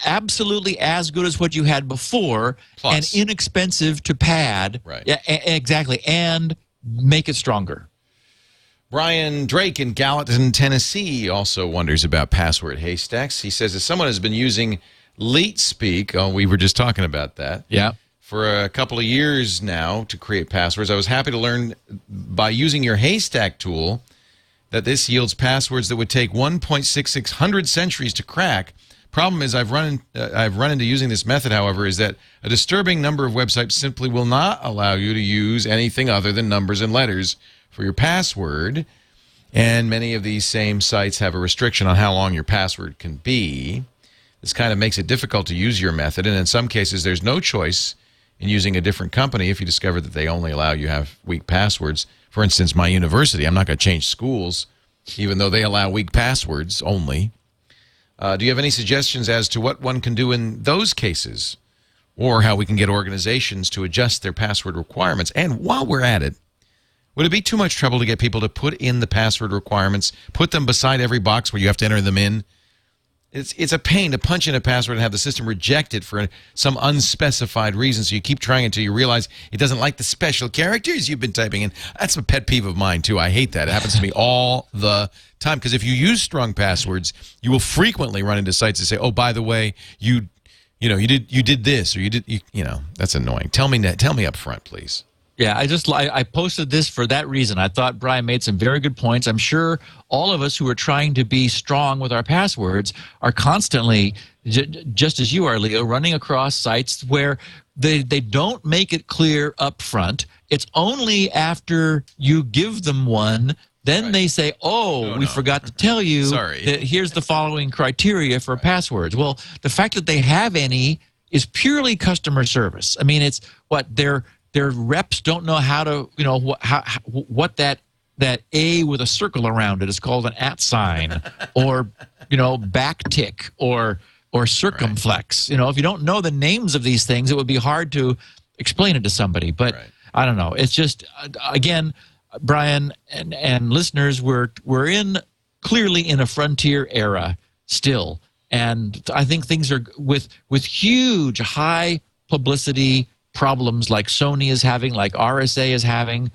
absolutely as good as what you had before, plus, and inexpensive to pad. Right. Yeah, exactly, and make it stronger. Brian Drake in Gallatin, Tennessee also wonders about password haystacks. He says, as someone has been using LeetSpeak, we were just talking about that, for a couple of years now to create passwords, I was happy to learn by using your haystack tool that this yields passwords that would take 1.6600 centuries to crack. Problem is, I've run into using this method, however, is that a disturbing number of websites simply will not allow you to use anything other than numbers and letters for your password, and many of these same sites have a restriction on how long your password can be. This kind of makes it difficult to use your method, and in some cases there's no choice in using a different company if you discover that they only allow you to have weak passwords. For instance, my university, I'm not going to change schools, even though they allow weak passwords only. Do you have any suggestions as to what one can do in those cases, or how we can get organizations to adjust their password requirements? And while we're at it, would it be too much trouble to get people to put in the password requirements, put them beside every box where you have to enter them in? It's a pain to punch in a password and have the system reject it for some unspecified reason, so you keep trying until you realize it doesn't like the special characters you've been typing in. That's a pet peeve of mine, too. I hate that. It happens to me all the time, because if you use strong passwords, you will frequently run into sites that say, oh, by the way, you did this, or that's annoying. Tell me up front, please. Yeah, I posted this for that reason. I thought Brian made some very good points. I'm sure all of us who are trying to be strong with our passwords are constantly, just as you are, Leo, running across sites where they don't make it clear up front. It's only after you give them one, then they say, we forgot to tell you that here's the following criteria for passwords. Well, the fact that they have any is purely customer service. I mean, it's what their reps don't know how to, what that A with a circle around it is called an @ sign, or, backtick, or circumflex. If you don't know the names of these things, it would be hard to explain it to somebody. But I don't know. It's just, again, Brian and listeners, we're clearly in a frontier era still. And I think things are with huge high publicity problems like Sony is having, like RSA is having.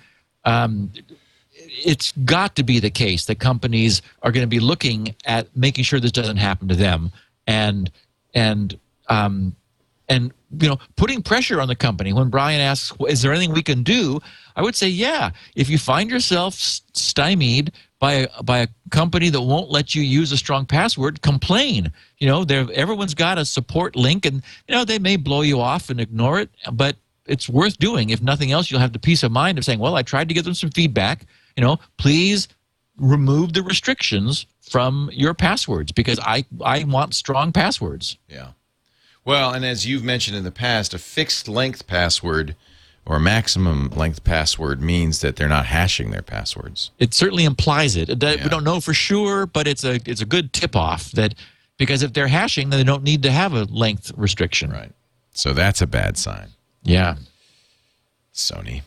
It's got to be the case that companies are going to be looking at making sure this doesn't happen to them, and putting pressure on the company. When Brian asks, is there anything we can do? I would say, yeah. If you find yourself stymied by a company that won't let you use a strong password, complain. Everyone's got a support link, and they may blow you off and ignore it, but it's worth doing. If nothing else, you'll have the peace of mind of saying, well, I tried to give them some feedback. Please remove the restrictions from your passwords, because I want strong passwords. Yeah. Well, and as you've mentioned in the past, a fixed length password or a maximum length password means that they're not hashing their passwords. It certainly implies it. We don't know for sure, but it's a good tip-off, that because if they're hashing, then they don't need to have a length restriction. Right. So that's a bad sign. Yeah. Sony.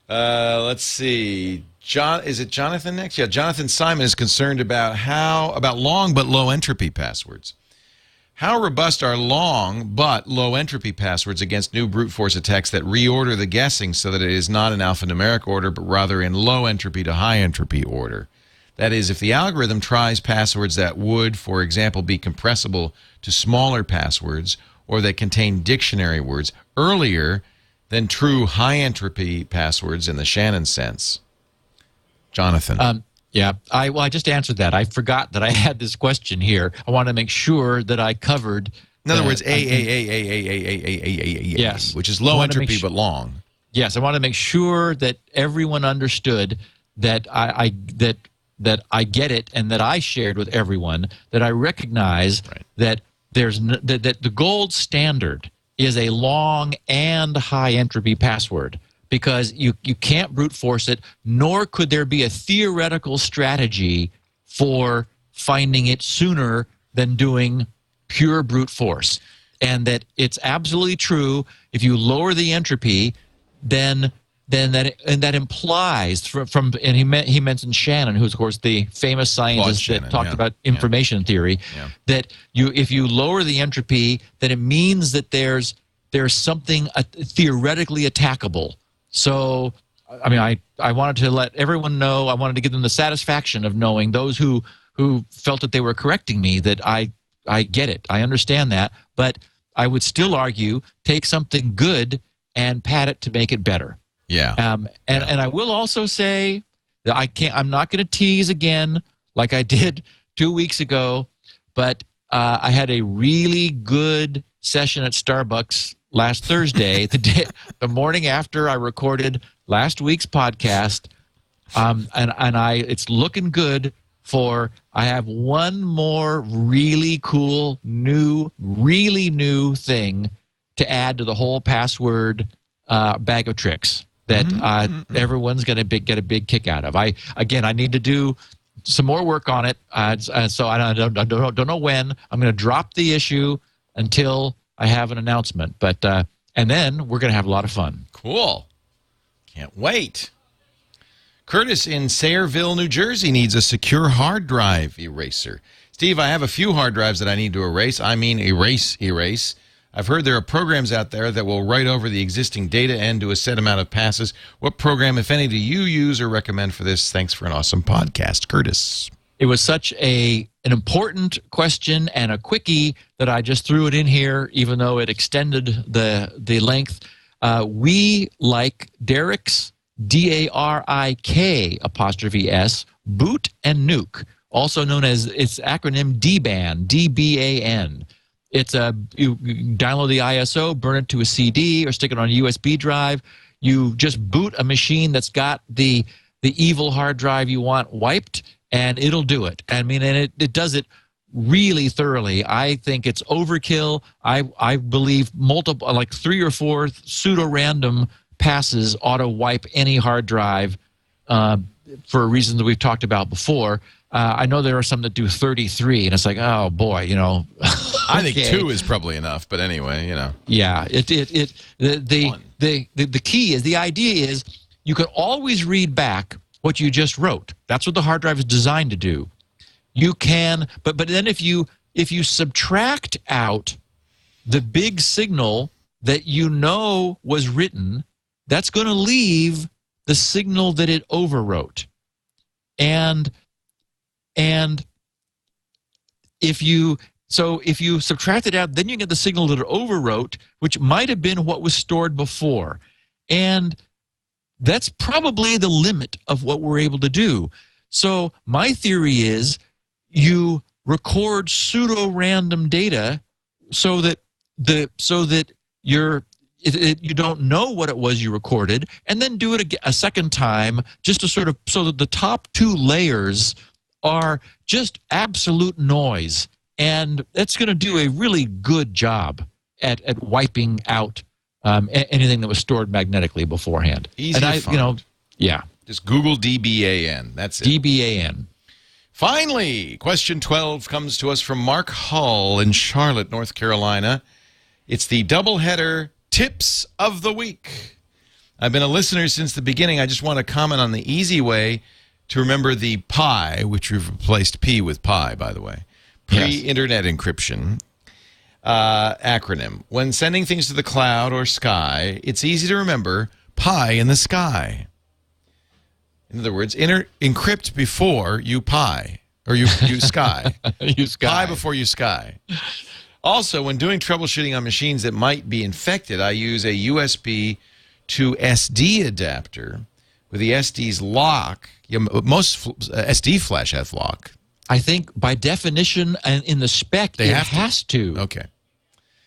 Let's see. Is it Jonathan next? Yeah, Jonathan Simon is concerned about long but low entropy passwords. How robust are long but low entropy passwords against new brute force attacks that reorder the guessing so that it is not in alphanumeric order, but rather in low entropy to high entropy order? That is, if the algorithm tries passwords that would, for example, be compressible to smaller passwords, or that contain dictionary words, earlier than true high-entropy passwords in the Shannon sense? Jonathan. Yeah, I just answered that. I forgot that I had this question here. I want to make sure that I covered. In other words, yes, which is low entropy but long. Yes, I want to make sure that everyone understood that I get it, and that I shared with everyone that I recognize that that the gold standard is a long and high entropy password, because you can't brute force it, nor could there be a theoretical strategy for finding it sooner than doing pure brute force. And that it's absolutely true, if you lower the entropy, then that implies and he mentioned Shannon, who's of course the famous scientist that talked about information theory, that if you lower the entropy, then it means that there's something theoretically attackable. So, I mean, I wanted to let everyone know. I wanted to give them the satisfaction of knowing, those who felt that they were correcting me, that I get it. I understand that. But I would still argue, take something good and pad it to make it better. Yeah. And I will also say that I'm not going to tease again like I did 2 weeks ago, but I had a really good session at Starbucks last Thursday, the morning after I recorded last week's podcast, and it's looking good. I have one more really cool, really new thing to add to the whole password bag of tricks that everyone's going to get a big kick out of. I need to do some more work on it, so I don't know when. I'm going to drop the issue until I have an announcement, but and then we're going to have a lot of fun. Cool. Can't wait. Curtis in Sayreville, New Jersey needs a secure hard drive eraser. Steve, I have a few hard drives that I need to erase. I mean erase. I've heard there are programs out there that will write over the existing data and do a set amount of passes. What program, if any, do you use or recommend for this? Thanks for an awesome podcast, Curtis. It was such an important question and a quickie that I just threw it in here, even though it extended the length. We like Derek's, DARIK''S, boot and nuke, also known as its acronym DBAN, DBAN. It's you download the ISO, burn it to a CD, or stick it on a USB drive. You just boot a machine that's got the evil hard drive you want wiped, and it'll do it. I mean, and it does it really thoroughly. I think it's overkill. I believe multiple, like 3 or 4 pseudo-random passes ought to wipe any hard drive for reasons that we've talked about before. I know there are some that do 33, and it's like, oh boy, I think 2 is probably enough, but anyway, Yeah, the key is, the idea is, you can always read back what you just wrote. That's what the hard drive is designed to do. You can, but then if you subtract out the big signal that was written, that's going to leave the signal that it overwrote. And if you subtract it out, then you get the signal that it overwrote, which might have been what was stored before. And that's probably the limit of what we're able to do. So my theory is, you record pseudo-random data so that you don't know what it was you recorded, and then do it a second time, just to sort of, so that the top 2 layers are just absolute noise, and that's going to do a really good job at wiping out anything that was stored magnetically beforehand. Easy to find. Yeah. Just Google DBAN. That's it. DBAN. Finally, question 12 comes to us from Mark Hull in Charlotte, North Carolina. It's the doubleheader tips of the week. I've been a listener since the beginning. I just want to comment on the easy way to remember the pi, which we've replaced P with pi, by the way. Pre-internet encryption acronym. When sending things to the cloud or sky, it's easy to remember pi in the sky. In other words, encrypt before you pi, or you sky. You sky. Pi before you sky. Also, when doing troubleshooting on machines that might be infected, I use a USB to SD adapter with the SD's lock. Most SD flash have lock. I think by definition and in the spec, it has to. Okay.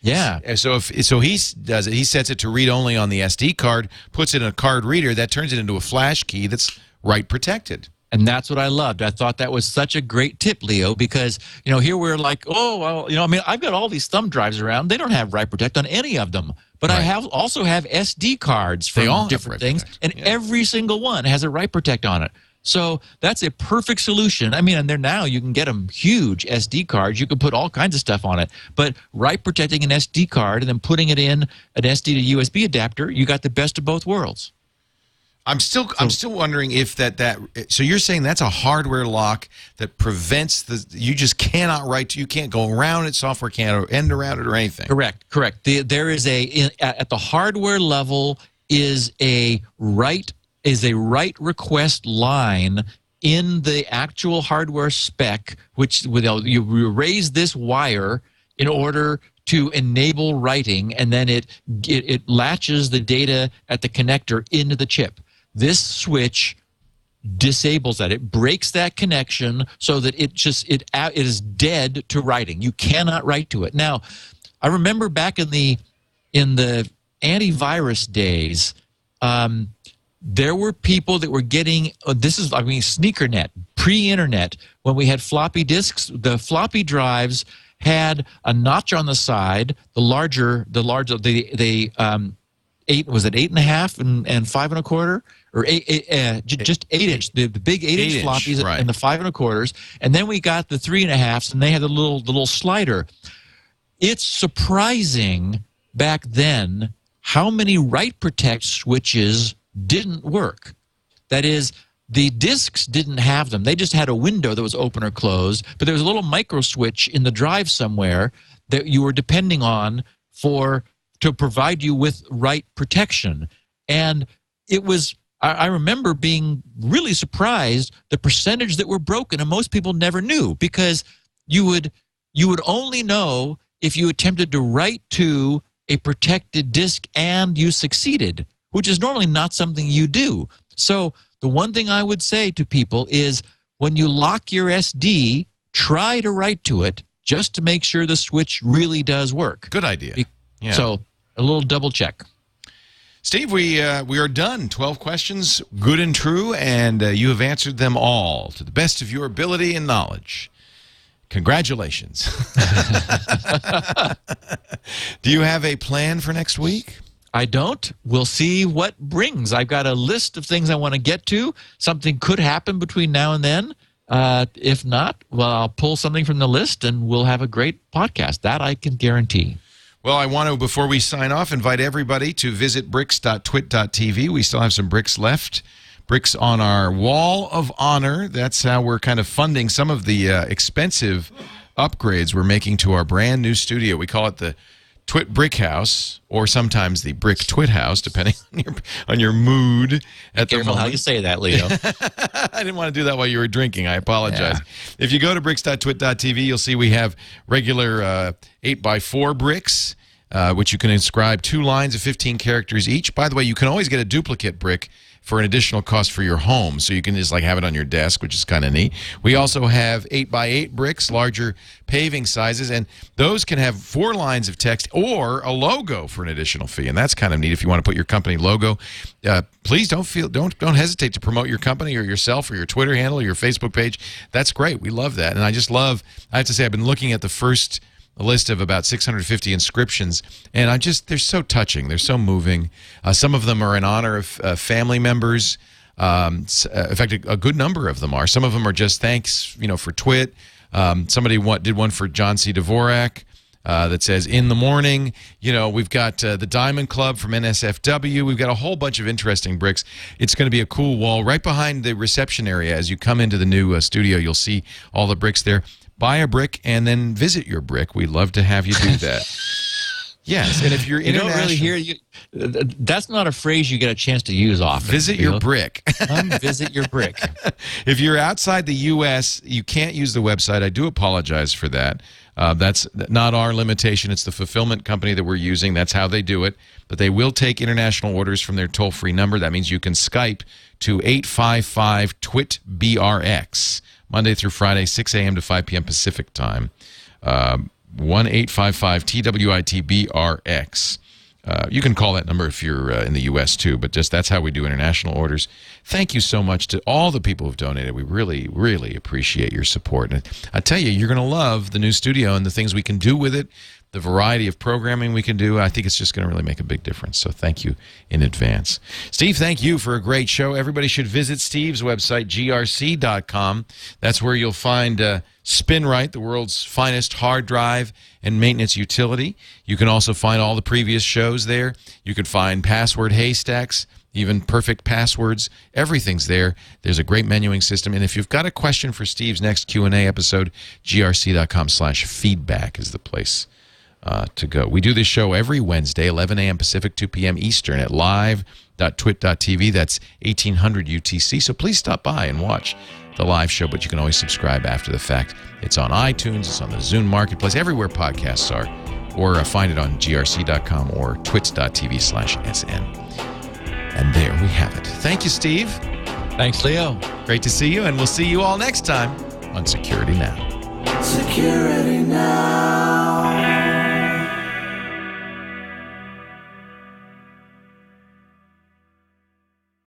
Yeah. So he does it. He sets it to read only on the SD card, puts it in a card reader that turns it into a flash key that's write protected. And that's what I loved. I thought that was such a great tip, Leo, because, here we're like, oh, well, I've got all these thumb drives around. They don't have write protect on any of them. But I also have SD cards from different things, and every single one has a write protect on it. So that's a perfect solution. And now you can get them huge SD cards. You can put all kinds of stuff on it. But write protecting an SD card and then putting it in an SD to USB adapter, you got the best of both worlds. I'm still wondering if so you're saying that's a hardware lock that prevents you just cannot you can't go around it, software can't end around it or anything. Correct. There is at the hardware level is a write request line in the actual hardware spec, which you raise this wire in order to enable writing, and then it latches the data at the connector into the chip. This switch disables that. It breaks that connection so that it is dead to writing. You cannot write to it. Now, I remember back in the antivirus days, there were people that were getting SneakerNet, pre-internet, when we had floppy disks. The floppy drives had a notch on the side. The 8 was it 8.5 and 5 1/4, or just 8-inch, the big 8-inch floppies and the 5 1/4s, and then we got the 3.5s, and they had the little slider. It's surprising back then how many write protect switches didn't work. That is, the disks didn't have them. They just had a window that was open or closed, but there was a little micro switch in the drive somewhere that you were depending on to provide you with write protection. And I remember being really surprised the percentage that were broken, and most people never knew, because you would only know if you attempted to write to a protected disk and you succeeded, which is normally not something you do. So the one thing I would say to people is, when you lock your SD, try to write to it just to make sure the switch really does work. Good idea. Yeah. So a little double check. Steve, we are done. 12 questions, good and true, and you have answered them all to the best of your ability and knowledge. Congratulations. Do you have a plan for next week? I don't. We'll see what brings. I've got a list of things I want to get to. Something could happen between now and then. If not, well, I'll pull something from the list and we'll have a great podcast. That I can guarantee. Well, I want to, before we sign off, invite everybody to visit bricks.twit.tv. We still have some bricks left. Bricks on our wall of honor. That's how we're kind of funding some of the expensive upgrades we're making to our brand new studio. We call it the Twit Brick House, or sometimes the Brick Twit House, depending on your mood at the moment. Careful how you say that, Leo. I didn't want to do that while you were drinking. I apologize. Yeah. If you go to bricks.twit.tv, you'll see we have regular 8x4 bricks, which you can inscribe 2 lines of 15 characters each. By the way, you can always get a duplicate brick for an additional cost for your home, so you can just have it on your desk, which is kind of neat. We also have 8x8 bricks, larger paving sizes, and those can have 4 lines of text or a logo for an additional fee, and that's kind of neat if you want to put your company logo. Please don't hesitate to promote your company or yourself or your Twitter handle or your Facebook page. That's great. We love that, and I have to say, I've been looking at the first list of about 650 inscriptions, and they're so touching. They're so moving. Some of them are in honor of family members. In fact, a good number of them are. Some of them are just thanks, for Twit. Somebody did one for John C. Dvorak that says, "In the morning." We've got the Diamond Club from NSFW. We've got a whole bunch of interesting bricks. It's going to be a cool wall right behind the reception area. As you come into the new studio, you'll see all the bricks there. Buy a brick and then visit your brick. We'd love to have you do that. Yes, and if you're You don't international, really hear that's not a phrase you get a chance to use often. visit your brick. Come visit your brick. If you're outside the U.S., you can't use the website. I do apologize for that. That's not our limitation. It's the fulfillment company that we're using. That's how they do it. But they will take international orders from their toll-free number. That means you can Skype to 855-TWIT-BRX, Monday through Friday, 6 a.m. to 5 p.m. Pacific time. 1-855-TWIT-BRX. You can call that number if you're in the U.S. too, but just that's how we do international orders. Thank you so much to all the people who've donated. We really, really appreciate your support. And I tell you, you're going to love the new studio and the things we can do with it, the variety of programming we can do. I think it's just going to really make a big difference. So thank you in advance. Steve, thank you for a great show. Everybody should visit Steve's website, grc.com. That's where you'll find Spinrite, the world's finest hard drive and maintenance utility. You can also find all the previous shows there. You can find password haystacks, even perfect passwords. Everything's there. There's a great menuing system. And if you've got a question for Steve's next Q&A episode, grc.com/feedback is the place to go. We do this show every Wednesday, 11 a.m. Pacific, 2 p.m. Eastern at live.twit.tv. That's 1800 UTC. So please stop by and watch the live show, but you can always subscribe after the fact. It's on iTunes, it's on the Zune Marketplace, everywhere podcasts are, or find it on grc.com or twits.tv/SN. And there we have it. Thank you, Steve. Thanks, Leo. Great to see you, and we'll see you all next time on Security Now. Security Now.